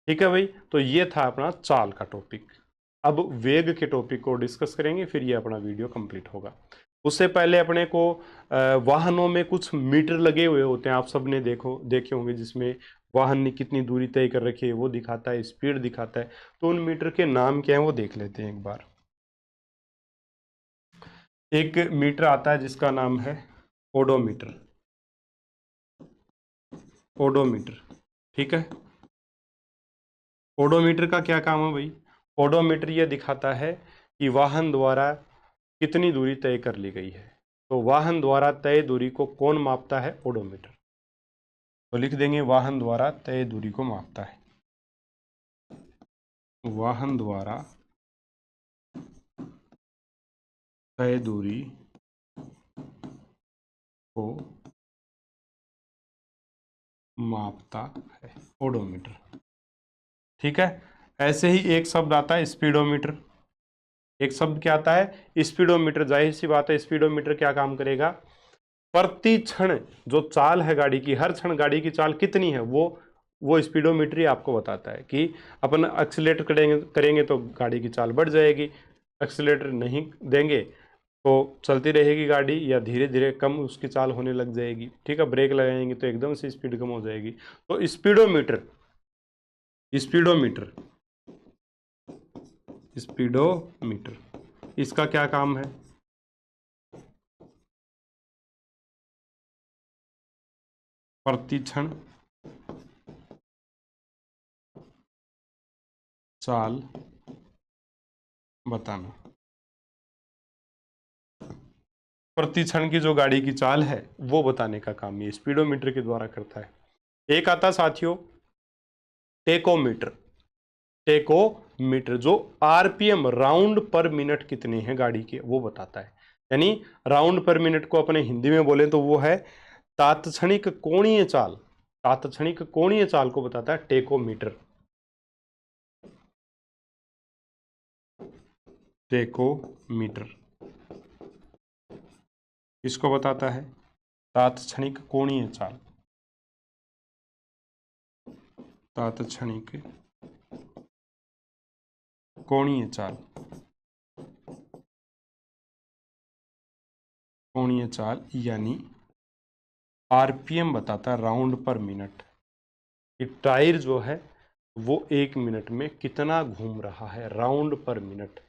ठीक है भाई, तो ये था अपना चाल का टॉपिक। अब वेग के टॉपिक को डिस्कस करेंगे, फिर ये अपना वीडियो कंप्लीट होगा। उससे पहले अपने को वाहनों में कुछ मीटर लगे हुए होते हैं, आप सबने देखे होंगे, जिसमें वाहन ने कितनी दूरी तय कर रखी है वो दिखाता है, स्पीड दिखाता है। तो उन मीटर के नाम क्या है वो देख लेते हैं एक बार। एक मीटर आता है जिसका नाम है ओडोमीटर, ओडोमीटर, ठीक है। ओडोमीटर का क्या काम है भाई, ओडोमीटर ये दिखाता है कि वाहन द्वारा कितनी दूरी तय कर ली गई है। तो वाहन द्वारा तय दूरी को कौन मापता है, ओडोमीटर। तो लिख देंगे वाहन द्वारा तय दूरी को मापता है, वाहन द्वारा तय दूरी को मापता है, ओडोमीटर। ठीक है। ऐसे ही एक शब्द आता है स्पीडोमीटर। एक शब्द क्या आता है? स्पीडोमीटर। जाहिर सी बात है, स्पीडोमीटर क्या काम करेगा? प्रति क्षण जो चाल है गाड़ी की, हर क्षण गाड़ी की चाल कितनी है, वो स्पीडोमीटर ही आपको बताता है कि अपन एक्सीलेटर करेंगे तो गाड़ी की चाल बढ़ जाएगी, एक्सीलेटर नहीं देंगे तो चलती रहेगी गाड़ी, या धीरे धीरे कम उसकी चाल होने लग जाएगी। ठीक है, ब्रेक लगाएंगे तो एकदम से स्पीड कम हो जाएगी। तो स्पीडोमीटर स्पीडोमीटर स्पीडोमीटर इसका क्या काम है? प्रति क्षण चाल बताना। प्रति क्षण की जो गाड़ी की चाल है वो बताने का काम ये स्पीडोमीटर के द्वारा करता है। एक आता साथियों टेकोमीटर। टेकोमीटर जो आरपीएम, राउंड पर मिनट कितने हैं गाड़ी के, वो बताता है। यानी राउंड पर मिनट को अपने हिंदी में बोले तो वो है तात्क्षणिक कोणीय चाल। तात्क्षणिक कोणीय चाल को बताता है टेकोमीटर। टेकोमीटर इसको बताता है तात्क्षणिक कोणीय चाल। तात्क्षणिक कोणीय चाल, कोणीय चाल यानी आरपीएम बताता है, राउंड पर मिनट, कि टायर जो है वो 1 मिनट में कितना घूम रहा है, राउंड पर मिनट,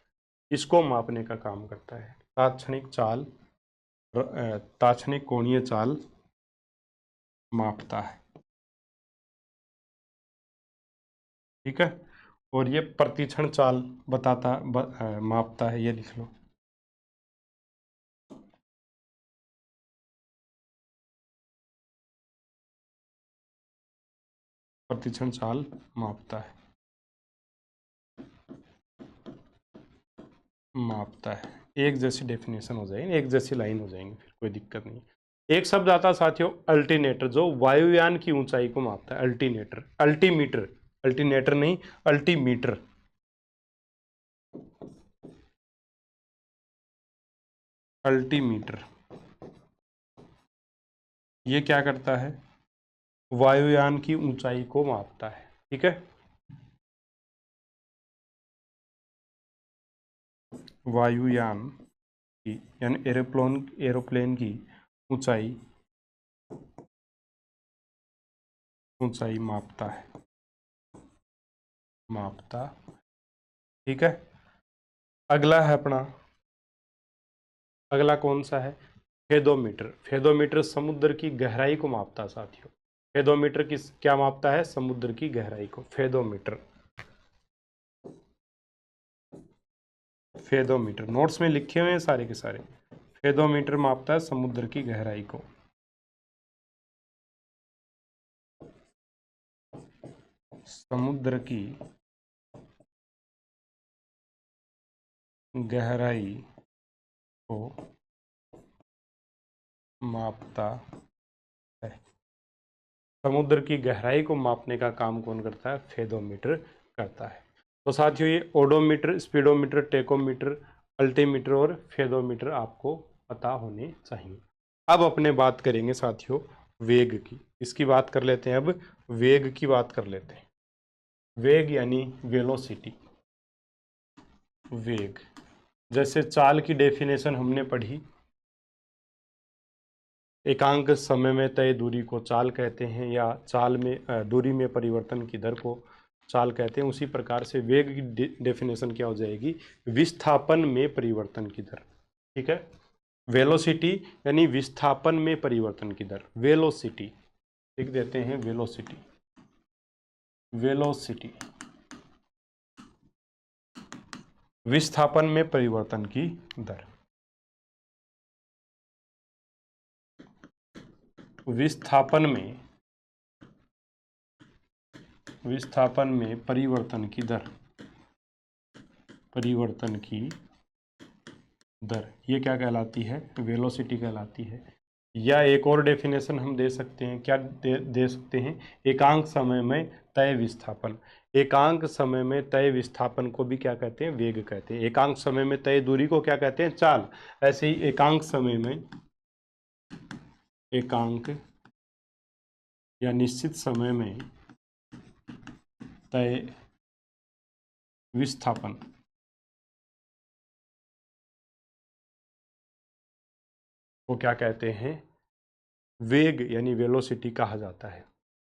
इसको मापने का काम करता है तात्क्षणिक चाल। तात्क्षणिक कोणीय चाल मापता है। ठीक है। और ये प्रतिक्षण चाल मापता है, ये लिख लो। प्रतिक्षण चाल मापता है, मापता है। एक जैसी डेफिनेशन हो जाएगी, एक जैसी लाइन हो जाएंगी, फिर कोई दिक्कत नहीं। एक शब्द आता साथियों अल्टीनेटर, जो वायुयान की ऊंचाई को मापता है। अल्टीनेटर, अल्टीमीटर, अल्टीनेटर नहीं, अल्टीमीटर। अल्टीमीटर ये क्या करता है? वायुयान की ऊंचाई को मापता है। ठीक है। वायुयान की यानी एरोप्लेन की ऊंचाई, ऊंचाई मापता है, मापता। ठीक है। अगला है अपना, अगला कौन सा है? फेदोमीटर। फेदोमीटर समुद्र की गहराई को मापता है साथियों। फेदोमीटर किस क्या मापता है? समुद्र की गहराई को। फेदोमीटर, फेदोमीटर नोट्स में लिखे हुए हैं सारे के सारे। फेदोमीटर मापता है समुद्र की गहराई को। समुद्र की गहराई को मापता है। समुद्र की गहराई को मापने का काम कौन करता है? फेदोमीटर करता है। तो साथियों ये ओडोमीटर, स्पीडोमीटर, टेकोमीटर, अल्टीमीटर और फेदोमीटर आपको पता होने चाहिए। अब अपने बात करेंगे साथियों वेग की। इसकी बात कर लेते हैं, अब वेग की बात कर लेते हैं। वेग यानी वेलोसिटी। वेग, जैसे चाल की डेफिनेशन हमने पढ़ी, एकांक समय में तय दूरी को चाल कहते हैं, या चाल में दूरी में परिवर्तन की दर को चाल कहते हैं। उसी प्रकार से वेग की डेफिनेशन क्या हो जाएगी? विस्थापन में परिवर्तन की दर। ठीक है। वेलोसिटी यानी विस्थापन में परिवर्तन की दर, वेलोसिटी लिख देते हैं। वेलोसिटी, वेलोसिटी विस्थापन में परिवर्तन की दर। विस्थापन में परिवर्तन की दर, परिवर्तन की दर, ये क्या कहलाती है? वेलोसिटी कहलाती है। या एक और डेफिनेशन हम दे सकते हैं, क्या दे सकते हैं? एकांक समय में तय विस्थापन। एकांक समय में तय विस्थापन को भी क्या कहते हैं? वेग कहते हैं। एकांक समय में तय दूरी को क्या कहते हैं? चाल। ऐसे ही एकांक समय में, एकांक या निश्चित समय में तय विस्थापन को क्या कहते हैं? वेग यानी वेलोसिटी कहा जाता है।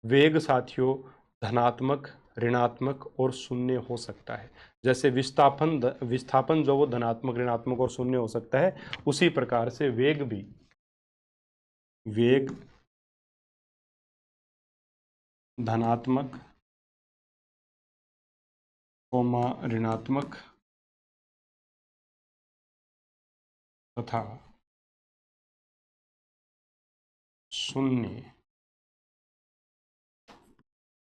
वेग साथियों धनात्मक, ऋणात्मक और शून्य हो सकता है। जैसे विस्थापन जो वो धनात्मक, ऋणात्मक और शून्य हो सकता है, उसी प्रकार से वेग भी, वेग धनात्मक, ऋणात्मक तथा शून्य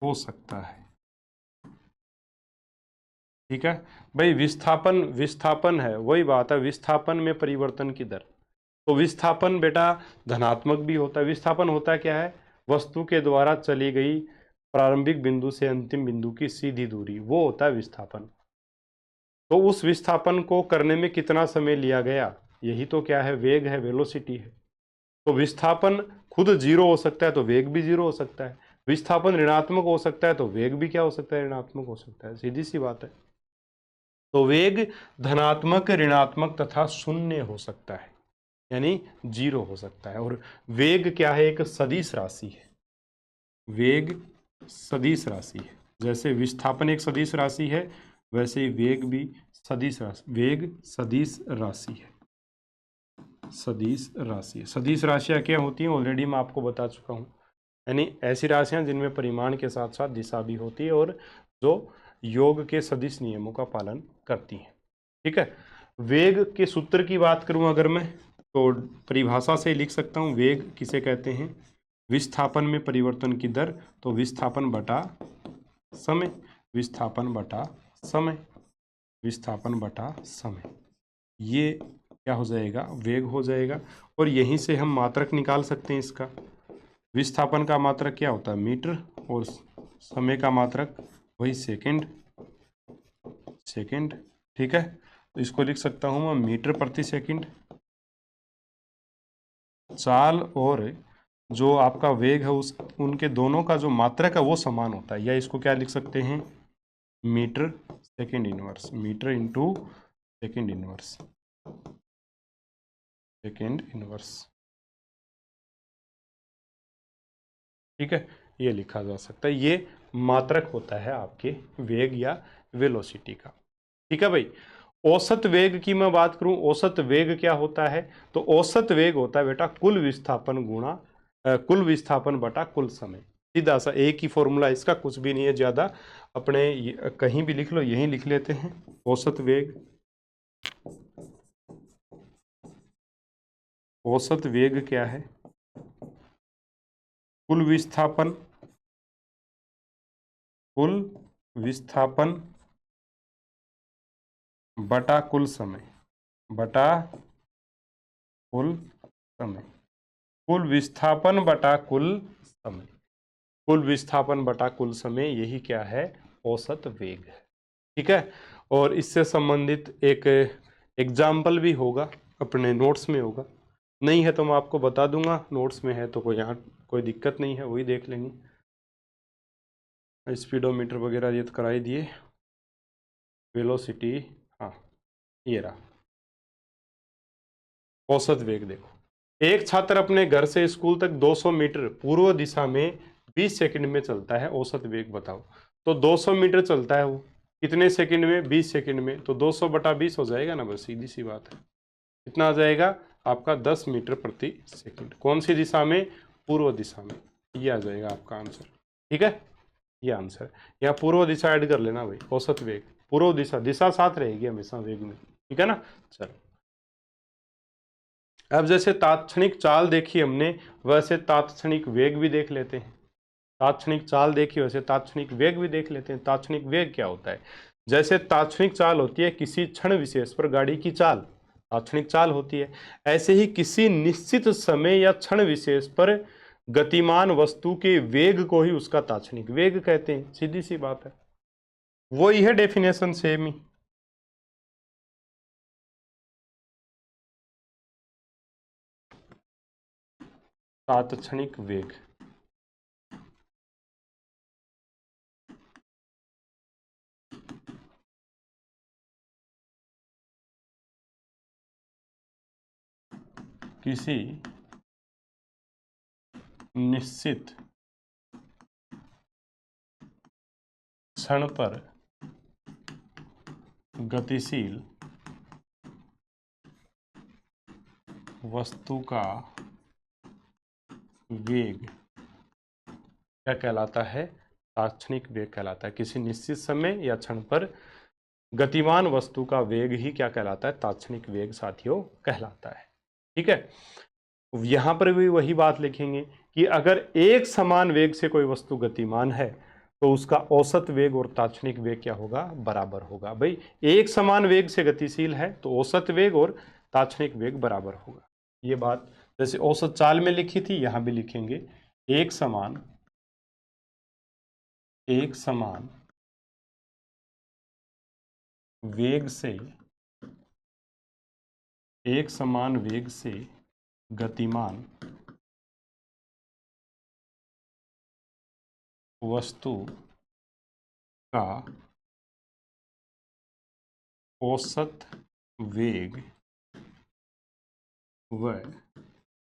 हो सकता है। ठीक है भाई, विस्थापन, विस्थापन है, वही बात है, विस्थापन में परिवर्तन की दर। तो विस्थापन बेटा धनात्मक भी होता है। विस्थापन होता क्या है? वस्तु के द्वारा चली गई प्रारंभिक बिंदु से अंतिम बिंदु की सीधी दूरी, वो होता है विस्थापन। तो उस विस्थापन को करने में कितना समय लिया गया, यही तो क्या है? वेग है, वेलोसिटी है। तो विस्थापन खुद जीरो हो सकता है तो वेग भी जीरो हो सकता है। विस्थापन ऋणात्मक हो सकता है तो वेग भी क्या हो सकता है? ऋणात्मक हो सकता है। सीधी सी बात है। तो वेग धनात्मक, ऋणात्मक तथा शून्य हो सकता है, यानी जीरो हो सकता है। और वेग क्या है? एक सदिश राशि है। वेग सदिश राशि है। जैसे विस्थापन एक सदिश राशि है, वैसे ही वेग भी सदिश राशि, वेग सदिश राशि है। सदिश राशि, सदिश राशियां क्या होती हैं? ऑलरेडी मैं आपको बता चुका हूं। यानी ऐसी राशियां जिनमें परिमाण के साथ साथ दिशा भी होती है और जो योग के सदिश नियमों का पालन करती हैं। ठीक है। वेग के सूत्र की बात करूं अगर मैं, तो परिभाषा से लिख सकता हूं। वेग किसे कहते हैं? विस्थापन में परिवर्तन की दर। तो विस्थापन बटा समय, विस्थापन बटा समय, विस्थापन बटा समय, ये क्या हो जाएगा? वेग हो जाएगा। और यहीं से हम मात्रक निकाल सकते हैं इसका। विस्थापन का मात्रक क्या होता है? मीटर। और समय का मात्रक वही सेकंड, सेकंड। ठीक है, तो इसको लिख सकता हूं मैं मीटर प्रति सेकंड। चाल और जो आपका वेग है उस उनके दोनों का जो मात्रक है वो समान होता है। या इसको क्या लिख सकते हैं? Meter second inverse, meter into second inverse, second inverse. ठीक है, ये लिखा जा सकता है। ये मात्रक होता है आपके वेग या वेलोसिटी का। ठीक है भाई। औसत वेग की मैं बात करूं, औसत वेग क्या होता है? तो औसत वेग होता है बेटा कुल विस्थापन गुणा कुल विस्थापन बटा कुल समय। सीधा सा एक ही फॉर्मूला इसका, कुछ भी नहीं है ज्यादा। अपने कहीं भी लिख लो, यहीं लिख लेते हैं। औसत वेग, औसत वेग क्या है? कुल विस्थापन, कुल विस्थापन बटा कुल समय, बटा कुल समय। कुल विस्थापन बटा कुल समय, कुल विस्थापन बटा कुल समय, यही क्या है? औसत वेग है। ठीक है। और इससे संबंधित एक एग्जाम्पल भी होगा, अपने नोट्स में होगा। नहीं है तो मैं आपको बता दूंगा, नोट्स में है तो कोई यहाँ कोई दिक्कत नहीं है, वही देख लेंगे। स्पीडोमीटर वगैरह ये तो करा ही दिए। वेलोसिटी, हाँ ये रहा औसत वेग। देखो, एक छात्र अपने घर से स्कूल तक 200 मीटर पूर्व दिशा में 20 सेकंड में चलता है, औसत वेग बताओ। तो 200 मीटर चलता है वो कितने सेकंड में? 20 सेकंड में। तो 200 बटा 20 हो जाएगा ना, बस सीधी सी बात है। कितना आ जाएगा आपका? 10 मीटर प्रति सेकंड। कौन सी दिशा में? पूर्व दिशा में। ये आ जाएगा आपका आंसर। ठीक है, ये आंसर। यहाँ पूर्व दिशा ऐड कर लेना भाई। औसत वेग पूर्व दिशा, दिशा साथ रहेगी हमेशा वेग में। ठीक है ना। चलो, अब जैसे तात्क्षणिक चाल देखी हमने, वैसे तात्क्षणिक वेग भी देख लेते हैं। तात्क्षणिक चाल देखी, वैसे तात्क्षणिक वेग भी देख लेते हैं। तात्क्षणिक वेग क्या होता है? जैसे तात्क्षणिक चाल होती है किसी क्षण विशेष पर गाड़ी की चाल, तात्क्षणिक चाल होती है। ऐसे ही किसी निश्चित समय या क्षण विशेष पर गतिमान वस्तु के वेग को ही उसका तात्क्षणिक वेग कहते हैं। सीधी सी बात है, वही है डेफिनेशन, सेम ही। तात्क्षणिक वेग किसी निश्चित क्षण पर गतिशील वस्तु का वेग क्या कहलाता है? तात्क्षणिक वेग कहलाता है। किसी निश्चित समय या क्षण पर गतिमान वस्तु का वेग ही क्या कहलाता है? तात्क्षणिक वेग साथियों कहलाता है। ठीक है, यहां पर भी वही बात लिखेंगे कि अगर एक समान वेग से कोई वस्तु गतिमान है तो उसका औसत वेग और तात्क्षणिक वेग क्या होगा? बराबर होगा। भाई एक समान वेग से गतिशील है तो औसत वेग और तात्क्षणिक वेग बराबर होगा। ये बात जैसे औसत चाल में लिखी थी, यहां भी लिखेंगे। एक समान वेग से गतिमान वस्तु का औसत वेग व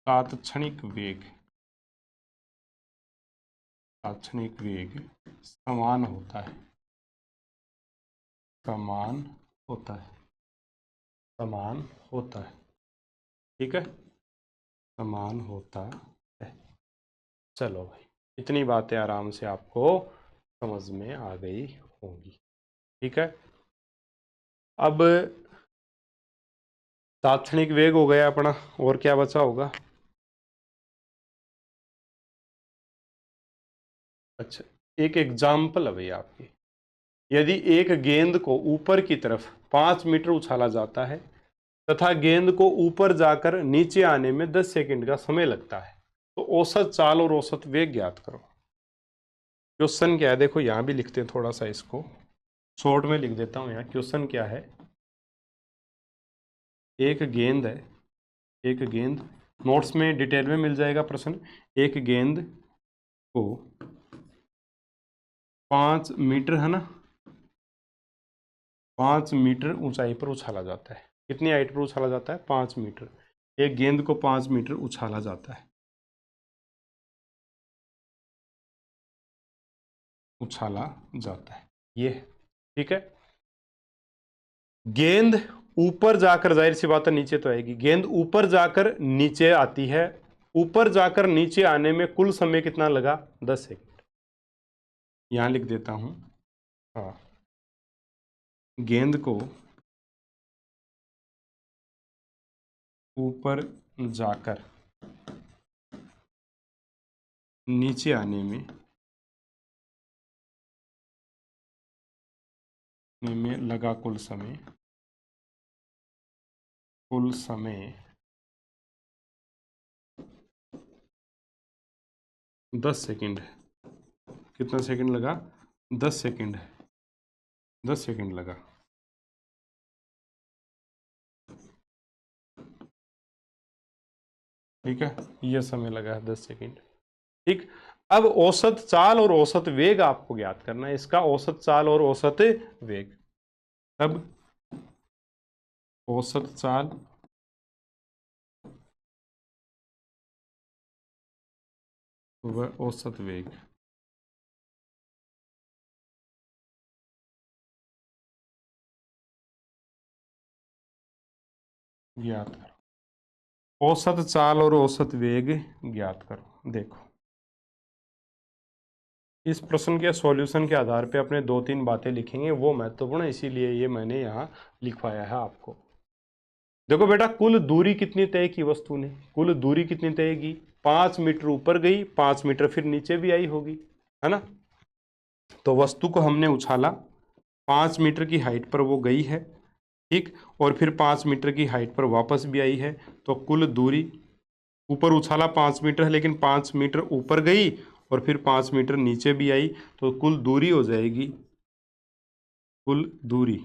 तात्क्षणिक वेग समान होता है। ठीक है, समान होता है। चलो भाई, इतनी बातें आराम से आपको समझ में आ गई होंगी। ठीक है, अब तात्क्षणिक वेग हो गया अपना, और क्या बचा होगा? अच्छा, एक एग्जाम्पल है भैया आपकी। यदि एक गेंद को ऊपर की तरफ 5 मीटर उछाला जाता है तथा गेंद को ऊपर जाकर नीचे आने में 10 सेकंड का समय लगता है, तो औसत चाल और औसत वेग ज्ञात करो। क्वेश्चन क्या है? देखो यहां भी लिखते हैं, थोड़ा सा इसको शॉर्ट में लिख देता हूं। यहाँ क्वेश्चन क्या है? एक गेंद, नोट्स में डिटेल में मिल जाएगा प्रश्न। एक गेंद को 5 मीटर, है ना, 5 मीटर ऊंचाई पर उछाला जाता है। कितनी हाइट पर उछाला जाता है? 5 मीटर। एक गेंद को 5 मीटर उछाला जाता है, ये है। ठीक है, गेंद ऊपर जाकर, जाहिर सी बात है नीचे तो आएगी, गेंद ऊपर जाकर नीचे आती है। ऊपर जाकर नीचे आने में कुल समय कितना लगा? 10 सेकंड। यहां लिख देता हूं, हाँ, गेंद को ऊपर जाकर नीचे आने में लगा कुल समय 10 सेकंड है। कितना सेकंड लगा? 10 सेकंड है, 10 सेकंड लगा। ठीक है, यह समय लगा है 10 सेकंड। ठीक, अब औसत चाल और औसत वेग आपको ज्ञात करना है। इसका औसत चाल और औसत वेग, अब औसत चाल व औसत वेग ज्ञात करो। औसत चाल और औसत वेग ज्ञात करो। देखो, इस प्रश्न के सॉल्यूशन के आधार पे अपने 2-3 बातें लिखेंगे, वो महत्वपूर्ण है, इसीलिए ये मैंने यहाँ लिखवाया है आपको। देखो बेटा, कुल दूरी कितनी तय की वस्तु ने? कुल दूरी कितनी तय की? 5 मीटर ऊपर गई, 5 मीटर फिर नीचे भी आई होगी, है ना। तो वस्तु को हमने उछाला, 5 मीटर की हाइट पर वो गई है, ठीक, और फिर 5 मीटर की हाइट पर वापस भी आई है, तो कुल दूरी, ऊपर उछाला 5 मीटर है लेकिन 5 मीटर ऊपर गई और फिर 5 मीटर नीचे भी आई, तो कुल दूरी हो जाएगी, कुल दूरी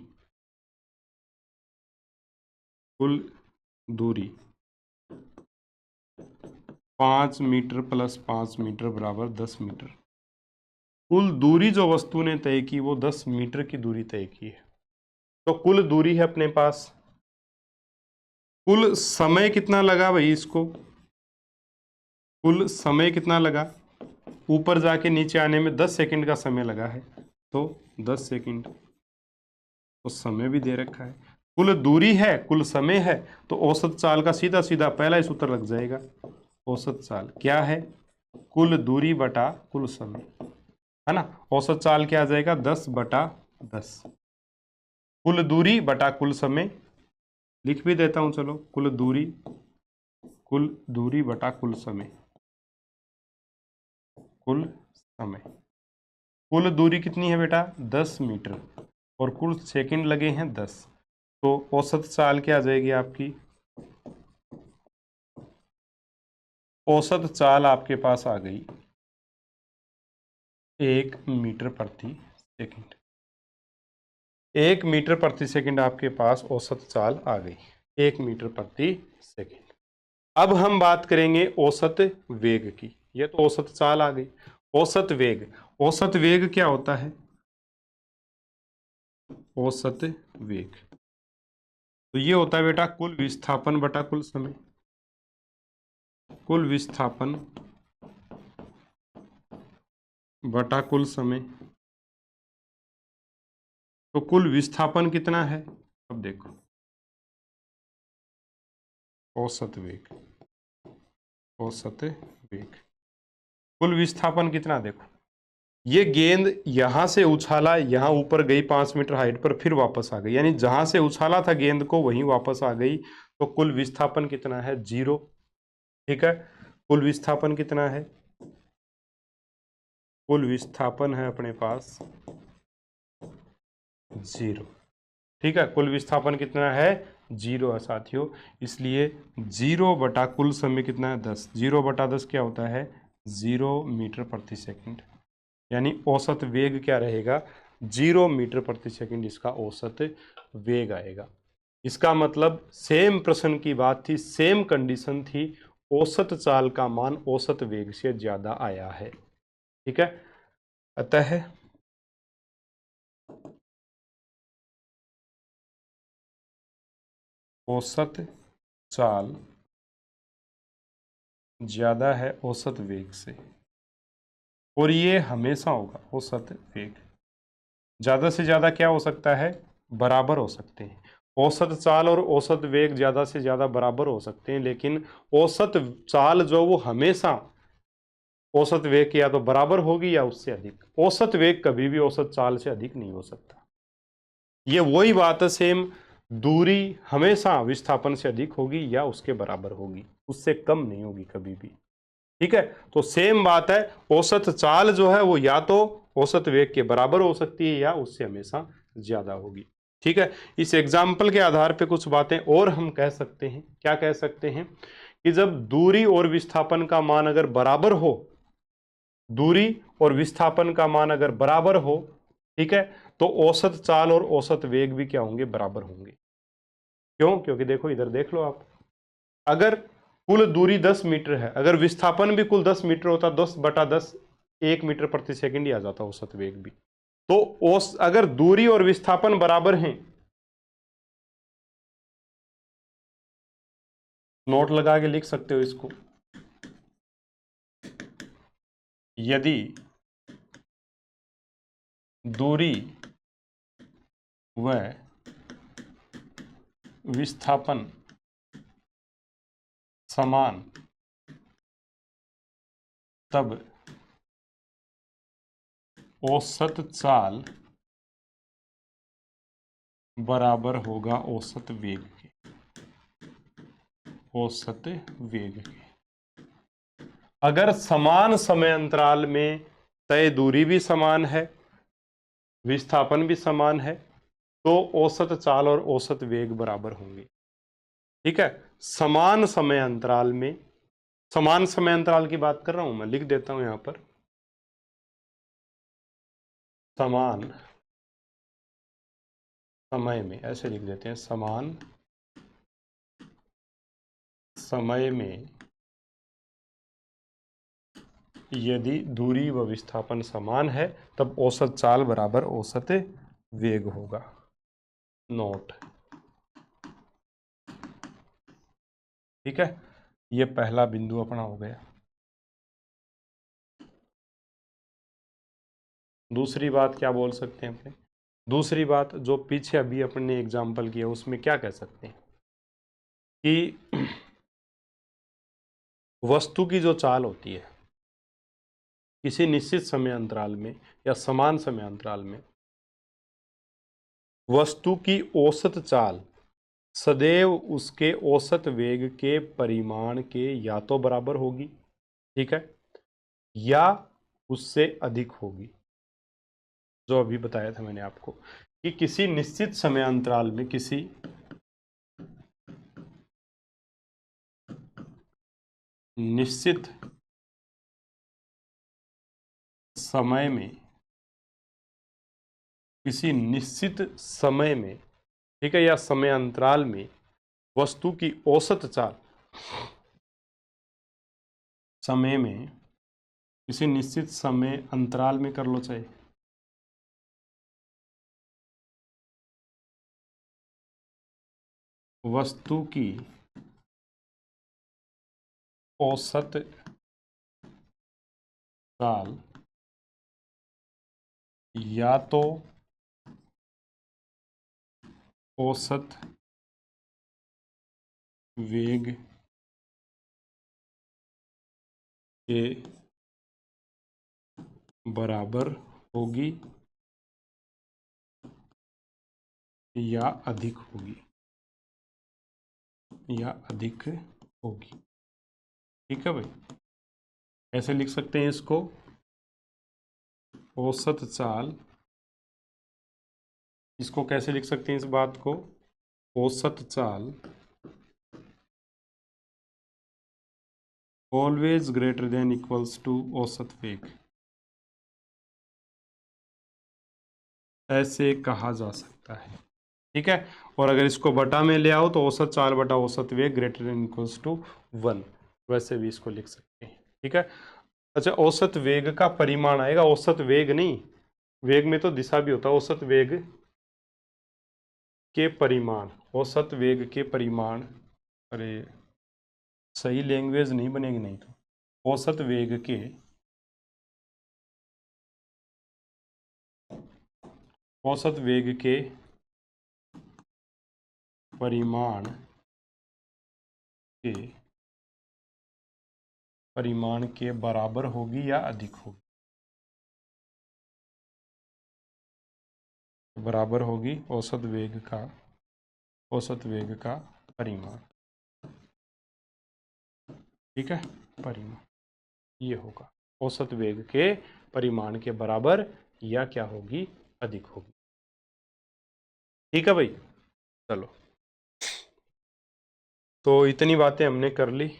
5 मीटर प्लस 5 मीटर बराबर 10 मीटर। कुल दूरी जो वस्तु ने तय की वो 10 मीटर की दूरी तय की है। तो कुल दूरी है अपने पास। कुल समय कितना लगा भाई इसको, कुल समय कितना लगा, ऊपर जाके नीचे आने में 10 सेकंड का समय लगा है, तो 10 सेकंड, तो समय भी दे रखा है। कुल दूरी है, कुल समय है, तो औसत चाल का सीधा सीधा पहला ही सूत्र लग जाएगा। औसत चाल क्या है, कुल दूरी बटा कुल समय, है ना। औसत चाल क्या आ जाएगा, 10/10। कुल दूरी बटा कुल समय, लिख भी देता हूं चलो, कुल दूरी बटा कुल समय, कुल समय। कुल दूरी कितनी है बेटा, 10 मीटर, और कुल सेकंड लगे हैं 10, तो औसत चाल क्या आ जाएगी आपकी, औसत चाल आपके पास आ गई 1 मीटर प्रति सेकंड। 1 मीटर प्रति सेकंड आपके पास औसत चाल आ गई, 1 मीटर प्रति सेकंड। अब हम बात करेंगे औसत वेग की। ये तो औसत चाल आ गई। औसत वेग, औसत वेग क्या होता है, औसत वेग तो ये होता है बेटा कुल विस्थापन बटा कुल समय, कुल विस्थापन बटा कुल समय। तो कुल विस्थापन कितना है, अब देखो, औसत वेग, औसत वेग, कुल विस्थापन कितना, देखो ये गेंद यहां से उछाला, यहां ऊपर गई 5 मीटर हाइट पर, फिर वापस आ गई, यानी जहां से उछाला था गेंद को वहीं वापस आ गई, तो कुल विस्थापन कितना है, 0। ठीक है, कुल विस्थापन कितना है, कुल विस्थापन है अपने पास 0। ठीक है, कुल विस्थापन कितना है, 0 है साथियों, इसलिए 0 बटा कुल समय कितना है, 10। 0/10 क्या होता है, 0 मीटर प्रति सेकंड, यानी औसत वेग क्या रहेगा, 0 मीटर प्रति सेकंड इसका औसत वेग आएगा। इसका मतलब सेम प्रश्न की बात थी, सेम कंडीशन थी, औसत चाल का मान औसत वेग से ज्यादा आया है। ठीक है, अतः औसत चाल ज्यादा है औसत वेग से, और ये हमेशा होगा। औसत वेग ज्यादा से ज्यादा क्या हो सकता है, बराबर हो सकते हैं। औसत चाल और औसत वेग ज्यादा से ज्यादा बराबर हो सकते हैं, लेकिन औसत चाल जो वो हमेशा औसत वेग के या तो बराबर होगी या उससे अधिक। औसत वेग कभी भी औसत चाल से अधिक नहीं हो सकता। ये वही बात है सेम, दूरी हमेशा विस्थापन से अधिक होगी या उसके बराबर होगी, उससे कम नहीं होगी कभी भी। ठीक है, तो सेम बात है, औसत चाल जो है वो या तो औसत वेग के बराबर हो सकती है या उससे हमेशा ज्यादा होगी। ठीक है, इस एग्जाम्पल के आधार पे कुछ बातें और हम कह सकते हैं। क्या कह सकते हैं कि जब दूरी और विस्थापन का मान अगर बराबर हो, दूरी और विस्थापन का मान अगर बराबर हो, ठीक है, तो औसत चाल और औसत वेग भी क्या होंगे, बराबर होंगे। क्यों, क्योंकि देखो इधर देख लो आप, अगर कुल दूरी 10 मीटर है, अगर विस्थापन भी कुल 10 मीटर होता, 10/10 1 मीटर प्रति सेकंड ही आ जाता औसत वेग भी। तो अगर दूरी और विस्थापन बराबर हैं, नोट लगा के लिख सकते हो इसको, यदि दूरी व विस्थापन समान, तब औसत चाल बराबर होगा औसत वेग के, औसत वेग के। अगर समान समय अंतराल में तय दूरी भी समान है, विस्थापन भी समान है, तो औसत चाल और औसत वेग बराबर होंगे। ठीक है, समान समय अंतराल में, समान समय अंतराल की बात कर रहा हूं मैं, लिख देता हूं यहां पर, समान समय में, ऐसे लिख देते हैं, समान समय में यदि दूरी व विस्थापन समान है तब औसत चाल बराबर औसत वेग होगा। नोट, ठीक है, ये पहला बिंदु अपना हो गया। दूसरी बात क्या बोल सकते हैं अपने, दूसरी बात जो पीछे अभी अपने ने एग्जाम्पल किया उसमें क्या कह सकते हैं कि वस्तु की जो चाल होती है किसी निश्चित समय अंतराल में या समान समय अंतराल में, वस्तु की औसत चाल सदैव उसके औसत वेग के परिमाण के या तो बराबर होगी, ठीक है, या उससे अधिक होगी। जो अभी बताया था मैंने आपको कि किसी निश्चित समय अंतराल में, किसी निश्चित समय में, किसी निश्चित समय में, ठीक है, या समय अंतराल में वस्तु की औसत चाल, समय में, किसी निश्चित समय अंतराल में कर लो चाहे, वस्तु की औसत चाल या तो औसत वेग के बराबर होगी या अधिक होगी, या अधिक होगी। ठीक है भाई, ऐसे लिख सकते हैं इसको, औसत चाल, इसको कैसे लिख सकते हैं इस बात को, औसत चाल always greater than equals to औसत वेग, ऐसे कहा जा सकता है। ठीक है, और अगर इसको बटा में ले आओ तो औसत चाल बटा औसत वेग ग्रेटर देन इक्वल्स टू 1, वैसे भी इसको लिख सकते हैं। ठीक है, अच्छा, औसत वेग का परिमाण आएगा, औसत वेग नहीं, वेग में तो दिशा भी होता है, औसत वेग के परिमाण, औसत वेग के परिमाण, अरे सही लैंग्वेज नहीं बनेगी नहीं तो, औसत वेग के, औसत वेग के परिमाण के, परिमाण के बराबर होगी या अधिक होगी, बराबर होगी औसत वेग का, औसत वेग का परिमाण। ठीक है, परिमाण ये होगा औसत वेग के परिमाण के बराबर या क्या होगी, अधिक होगी। ठीक है भाई, चलो, तो इतनी बातें हमने कर ली।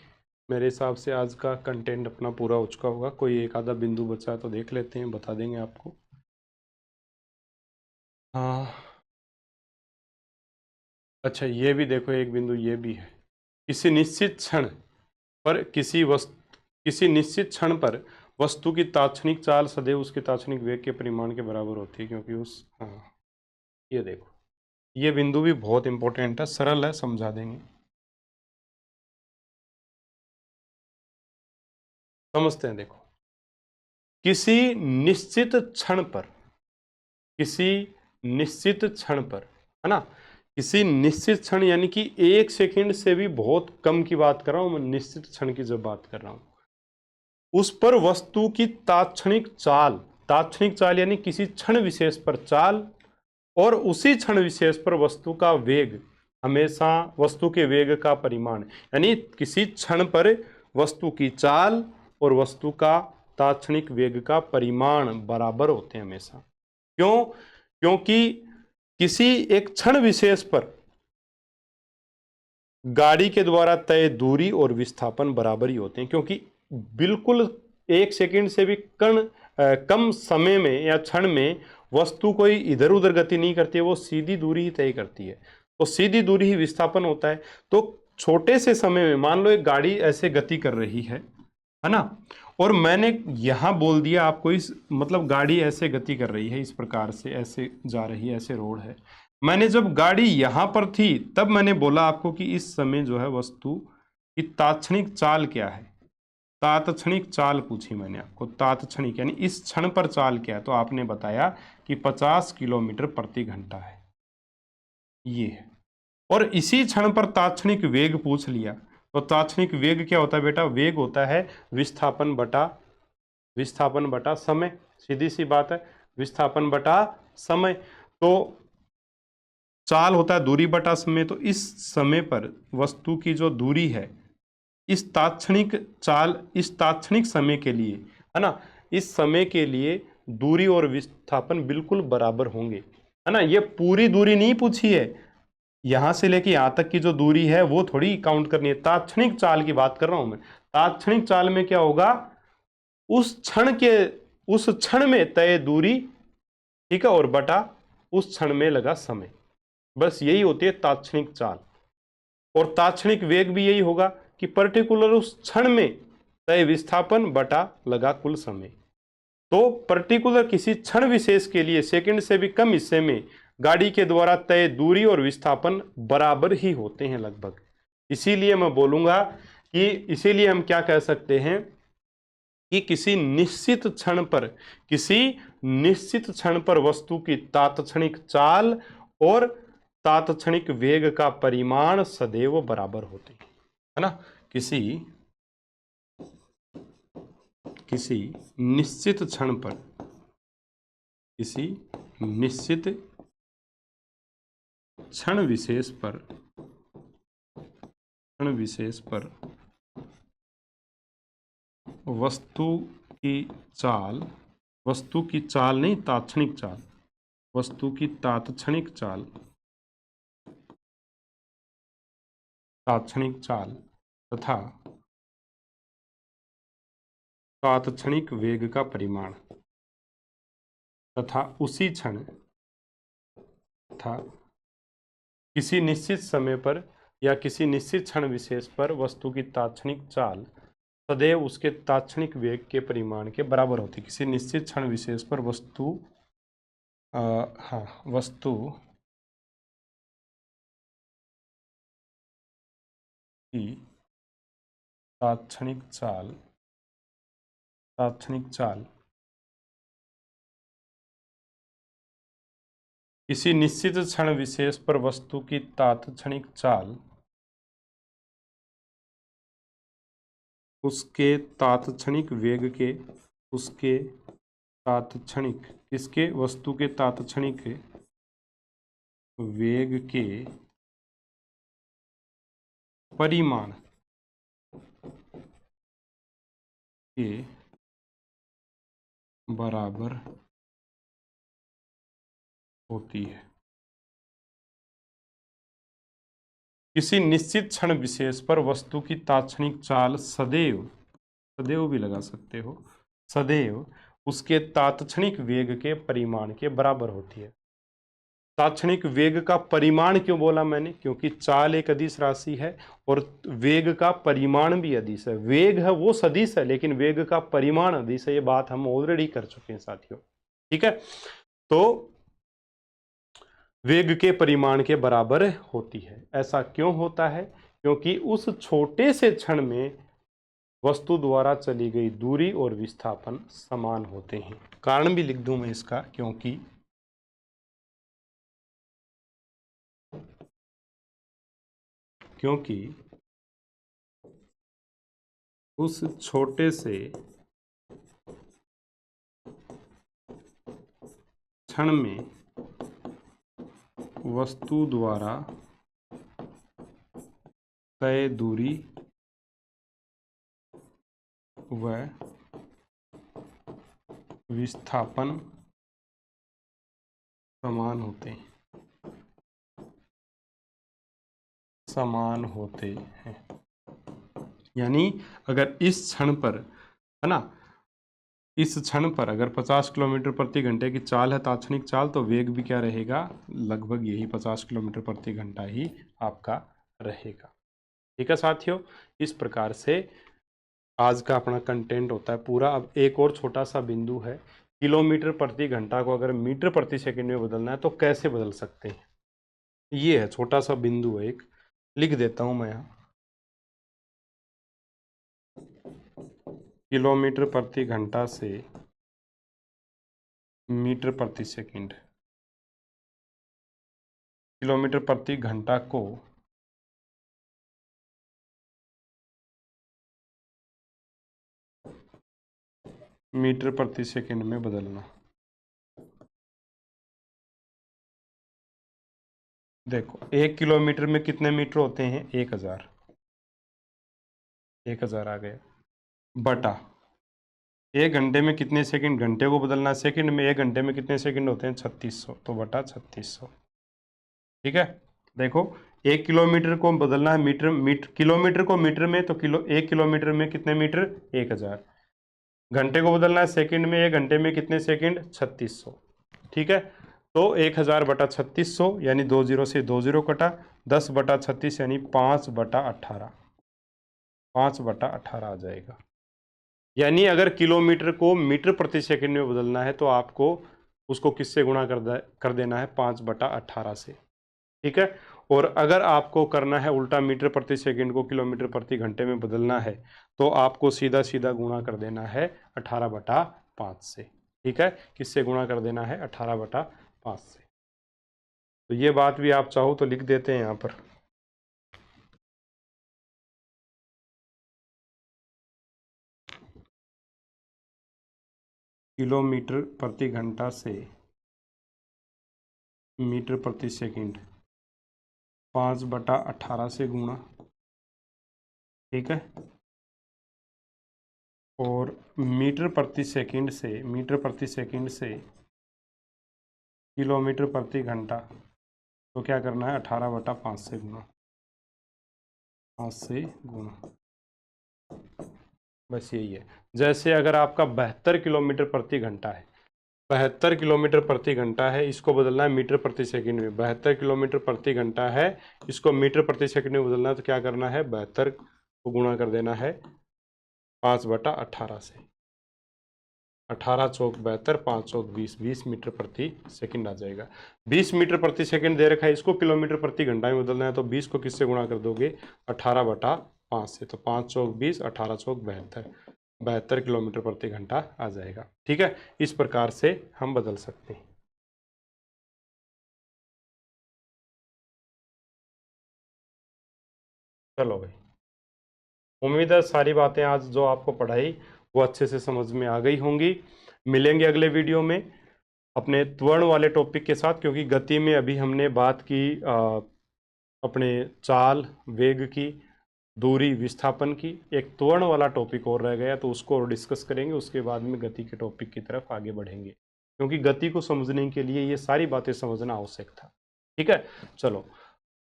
मेरे हिसाब से आज का कंटेंट अपना पूरा हो चुका होगा। कोई एक आधा बिंदु बचा है तो देख लेते हैं, बता देंगे आपको। हाँ, अच्छा, ये भी देखो, एक बिंदु ये भी है, किसी निश्चित क्षण पर किसी निश्चित क्षण पर वस्तु की तात्क्षणिक चाल सदैव उसके तात्क्षणिक वेग के परिमाण के बराबर होती है, क्योंकि उस, हाँ, ये देखो, ये बिंदु भी बहुत इंपॉर्टेंट है, सरल है, समझा देंगे। समझते हैं, देखो, किसी निश्चित क्षण पर, किसी निश्चित क्षण पर, है ना, किसी निश्चित क्षण यानी कि 1 सेकंड से भी बहुत कम की बात कर रहा हूं मैं, निश्चित क्षण की जब बात कर रहा हूं, उस पर वस्तु की तात्क्षणिक चाल, तात्क्षणिक चाल यानी किसी क्षण विशेष पर चाल, और उसी क्षण विशेष पर वस्तु का वेग, हमेशा वस्तु के वेग का परिमाण, यानी किसी क्षण पर वस्तु की चाल और वस्तु का तात्क्षणिक वेग का परिमाण बराबर होते हैं हमेशा। क्यों? क्योंकि किसी एक क्षण विशेष पर गाड़ी के द्वारा तय दूरी और विस्थापन बराबर ही होते हैं, क्योंकि बिल्कुल 1 सेकंड से भी कम समय में या क्षण में वस्तु कोई इधर उधर गति नहीं करती है, वो सीधी दूरी ही तय करती है। तो सीधी दूरी ही विस्थापन होता है। तो छोटे से समय में मान लो एक गाड़ी ऐसे गति कर रही है ना, और मैंने यहां बोल दिया आपको, इस मतलब गाड़ी ऐसे गति कर रही है, इस प्रकार से ऐसे जा रही है, ऐसे रोड है। मैंने जब गाड़ी यहां पर थी तब मैंने बोला आपको कि इस समय जो है वस्तु की तात्क्षणिक चाल क्या है। तात्क्षणिक चाल पूछी मैंने आपको, तात्क्षणिक यानी इस क्षण पर चाल क्या है, तो आपने बताया कि 50 किलोमीटर प्रति घंटा है, ये है। और इसी क्षण पर तात्क्षणिक वेग पूछ लिया, तो तात्क्षणिक वेग क्या होता है बेटा? वेग होता है विस्थापन बटा समय, सीधी सी बात है, विस्थापन बटा समय। तो चाल होता है दूरी बटा समय। तो इस समय पर वस्तु की जो दूरी है, इस तात्क्षणिक समय के लिए, है ना, इस समय के लिए दूरी और विस्थापन बिल्कुल बराबर होंगे, है ना। ये पूरी दूरी नहीं पूछी है, यहां से लेके यहां तक की जो दूरी है वो थोड़ी काउंट करनी है, तात्क्षणिक चाल की बात कर रहा हूं मैं। तात्क्षणिक चाल में क्या होगा? उस क्षण में तय दूरी, ठीक है, और बटा उस क्षण में लगा समय, बस यही होती है तात्क्षणिक चाल। और तात्क्षणिक वेग भी यही होगा कि पर्टिकुलर उस क्षण में तय विस्थापन बटा लगा कुल समय। तो पर्टिकुलर किसी क्षण विशेष के लिए सेकंड से भी कम हिस्से में गाड़ी के द्वारा तय दूरी और विस्थापन बराबर ही होते हैं लगभग। इसीलिए मैं बोलूंगा कि इसीलिए हम क्या कह सकते हैं कि किसी निश्चित क्षण पर वस्तु की तात्क्षणिक चाल और तात्क्षणिक वेग का परिमाण सदैव बराबर होते हैं, है ना। किसी निश्चित क्षण पर, किसी निश्चित क्षण विशेष पर वस्तु की चाल नहीं, तात्क्षणिक चाल, वस्तु की तात्क्षणिक चाल तथा तात्क्षणिक वेग का परिमाण तथा उसी क्षण तथा किसी निश्चित समय पर या किसी निश्चित क्षण विशेष पर वस्तु की तात्क्षणिक चाल सदैव उसके तात्क्षणिक वेग के परिमाण के बराबर होती है। किसी निश्चित क्षण विशेष पर वस्तु की तात्क्षणिक चाल किसी निश्चित क्षण विशेष पर वस्तु की तात्क्षणिक चाल उसके तात्क्षणिक वेग के, उसके तात्क्षणिक, किसके? वस्तु के तात्क्षणिक वेग के परिमाण के बराबर होती है। किसी निश्चित क्षण विशेष पर वस्तु की तात्क्षणिक चाल सदैव भी लगा सकते हो, सदैव उसके तात्क्षणिक वेग के परिमाण के बराबर होती है। तात्क्षणिक वेग का परिमाण क्यों बोला मैंने? क्योंकि चाल एक अदिश राशि है और वेग का परिमाण भी अदिश है। वेग है वो सदिश है, लेकिन वेग का परिमाण अदिश है। ये बात हम ऑलरेडी कर चुके हैं साथियों, ठीक है। तो वेग के परिमाण के बराबर होती है। ऐसा क्यों होता है? क्योंकि उस छोटे से क्षण में वस्तु द्वारा चली गई दूरी और विस्थापन समान होते हैं। कारण भी लिख दूं मैं इसका, क्योंकि उस छोटे से क्षण में वस्तु द्वारा तय दूरी व विस्थापन समान होते हैं। समान होते हैं। यानी अगर इस क्षण पर, है ना, इस क्षण पर अगर 50 किलोमीटर प्रति घंटे की चाल है, तात्क्षणिक चाल, तो वेग भी क्या रहेगा, लगभग यही 50 किलोमीटर प्रति घंटा ही आपका रहेगा। ठीक है साथियों, इस प्रकार से आज का अपना कंटेंट होता है पूरा। अब एक और छोटा सा बिंदु है, किलोमीटर प्रति घंटा को अगर मीटर प्रति सेकंड में बदलना है तो कैसे बदल सकते हैं, ये है छोटा सा बिंदु है, एक लिख देता हूं मैं यहाँ। किलोमीटर प्रति घंटा से मीटर प्रति सेकंड, किलोमीटर प्रति घंटा को मीटर प्रति सेकंड में बदलना। देखो 1 किलोमीटर में कितने मीटर होते हैं, 1000, 1000 आ गया, बटा 1 घंटे में कितने सेकंड, घंटे को बदलना सेकंड में, 1 घंटे में कितने सेकंड होते हैं, 3600, तो बटा 3600। ठीक है, देखो 1 किलोमीटर को बदलना है मीटर, किलोमीटर को मीटर में, तो 1 किलोमीटर में कितने मीटर, 1000। घंटे को बदलना है सेकंड में, 1 घंटे में कितने सेकंड, 3600। ठीक है, तो 1000 बटा 3600 यानी 20 से 20 कटा, 10 बटा 36 यानी 5 बटा 18, 5 बटा 18 आ जाएगा। यानी अगर किलोमीटर को मीटर प्रति सेकंड में बदलना है तो आपको उसको किससे गुणा कर देना है, 5 बटा 18 से। ठीक है, और अगर आपको करना है उल्टा, मीटर प्रति सेकंड को किलोमीटर प्रति घंटे में बदलना है तो आपको सीधा सीधा गुणा कर देना है 18 बटा 5 से। ठीक है, किससे गुणा कर देना है, 18 बटा 5 से। तो ये बात भी आप चाहो तो लिख देते हैं यहाँ पर। किलोमीटर प्रति घंटा से मीटर प्रति सेकंड 5 बटा 18 से गुणा। ठीक है, और मीटर प्रति सेकंड से किलोमीटर प्रति घंटा, तो क्या करना है, 18 बटा 5 से गुणा, 5 से गुणा, बस यही है। जैसे अगर आपका 72 किलोमीटर प्रति घंटा है, 72 किलोमीटर प्रति घंटा है, इसको बदलना है मीटर प्रति सेकंड में, 72 किलोमीटर प्रति घंटा है, इसको मीटर प्रति सेकंड में बदलना है, तो क्या करना है, 72 को गुणा कर देना है 5 बटा 18 से, 18 चौक 72, 5 चौक 20, 20 मीटर प्रति सेकंड आ जाएगा। 20 मीटर प्रति सेकंड दे रखा है, इसको किलोमीटर प्रति घंटा में बदलना है, तो 20 को किससे गुणा कर दोगे, 18 बटा 5 से, तो 5 चौक 20, 18 चौक 72, 72 किलोमीटर प्रति घंटा आ जाएगा। ठीक है, इस प्रकार से हम बदल सकते हैं। चलो भाई, उम्मीद है सारी बातें आज जो आपको पढ़ाई वो अच्छे से समझ में आ गई होंगी। मिलेंगे अगले वीडियो में अपने त्वरण वाले टॉपिक के साथ, क्योंकि गति में अभी हमने बात की अपने चाल, वेग की, दूरी, विस्थापन की। एक त्वरण वाला टॉपिक और रह गया, तो उसको और डिस्कस करेंगे, उसके बाद में गति के टॉपिक की तरफ आगे बढ़ेंगे, क्योंकि गति को समझने के लिए ये सारी बातें समझना आवश्यक था। ठीक है, चलो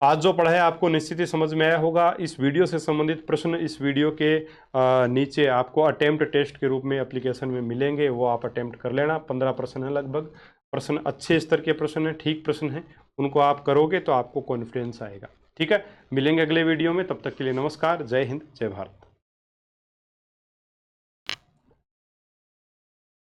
आज जो पढ़ा है आपको निश्चित ही समझ में आया होगा। इस वीडियो से संबंधित प्रश्न इस वीडियो के नीचे आपको अटेम्प्ट टेस्ट के रूप में एप्लीकेशन में मिलेंगे, वो आप अटेम्प्ट कर लेना। 15 प्रश्न है लगभग, प्रश्न अच्छे स्तर के प्रश्न हैं, ठीक प्रश्न हैं, उनको आप करोगे तो आपको कॉन्फिडेंस आएगा। ठीक है, मिलेंगे अगले वीडियो में, तब तक के लिए नमस्कार, जय हिंद, जय भारत।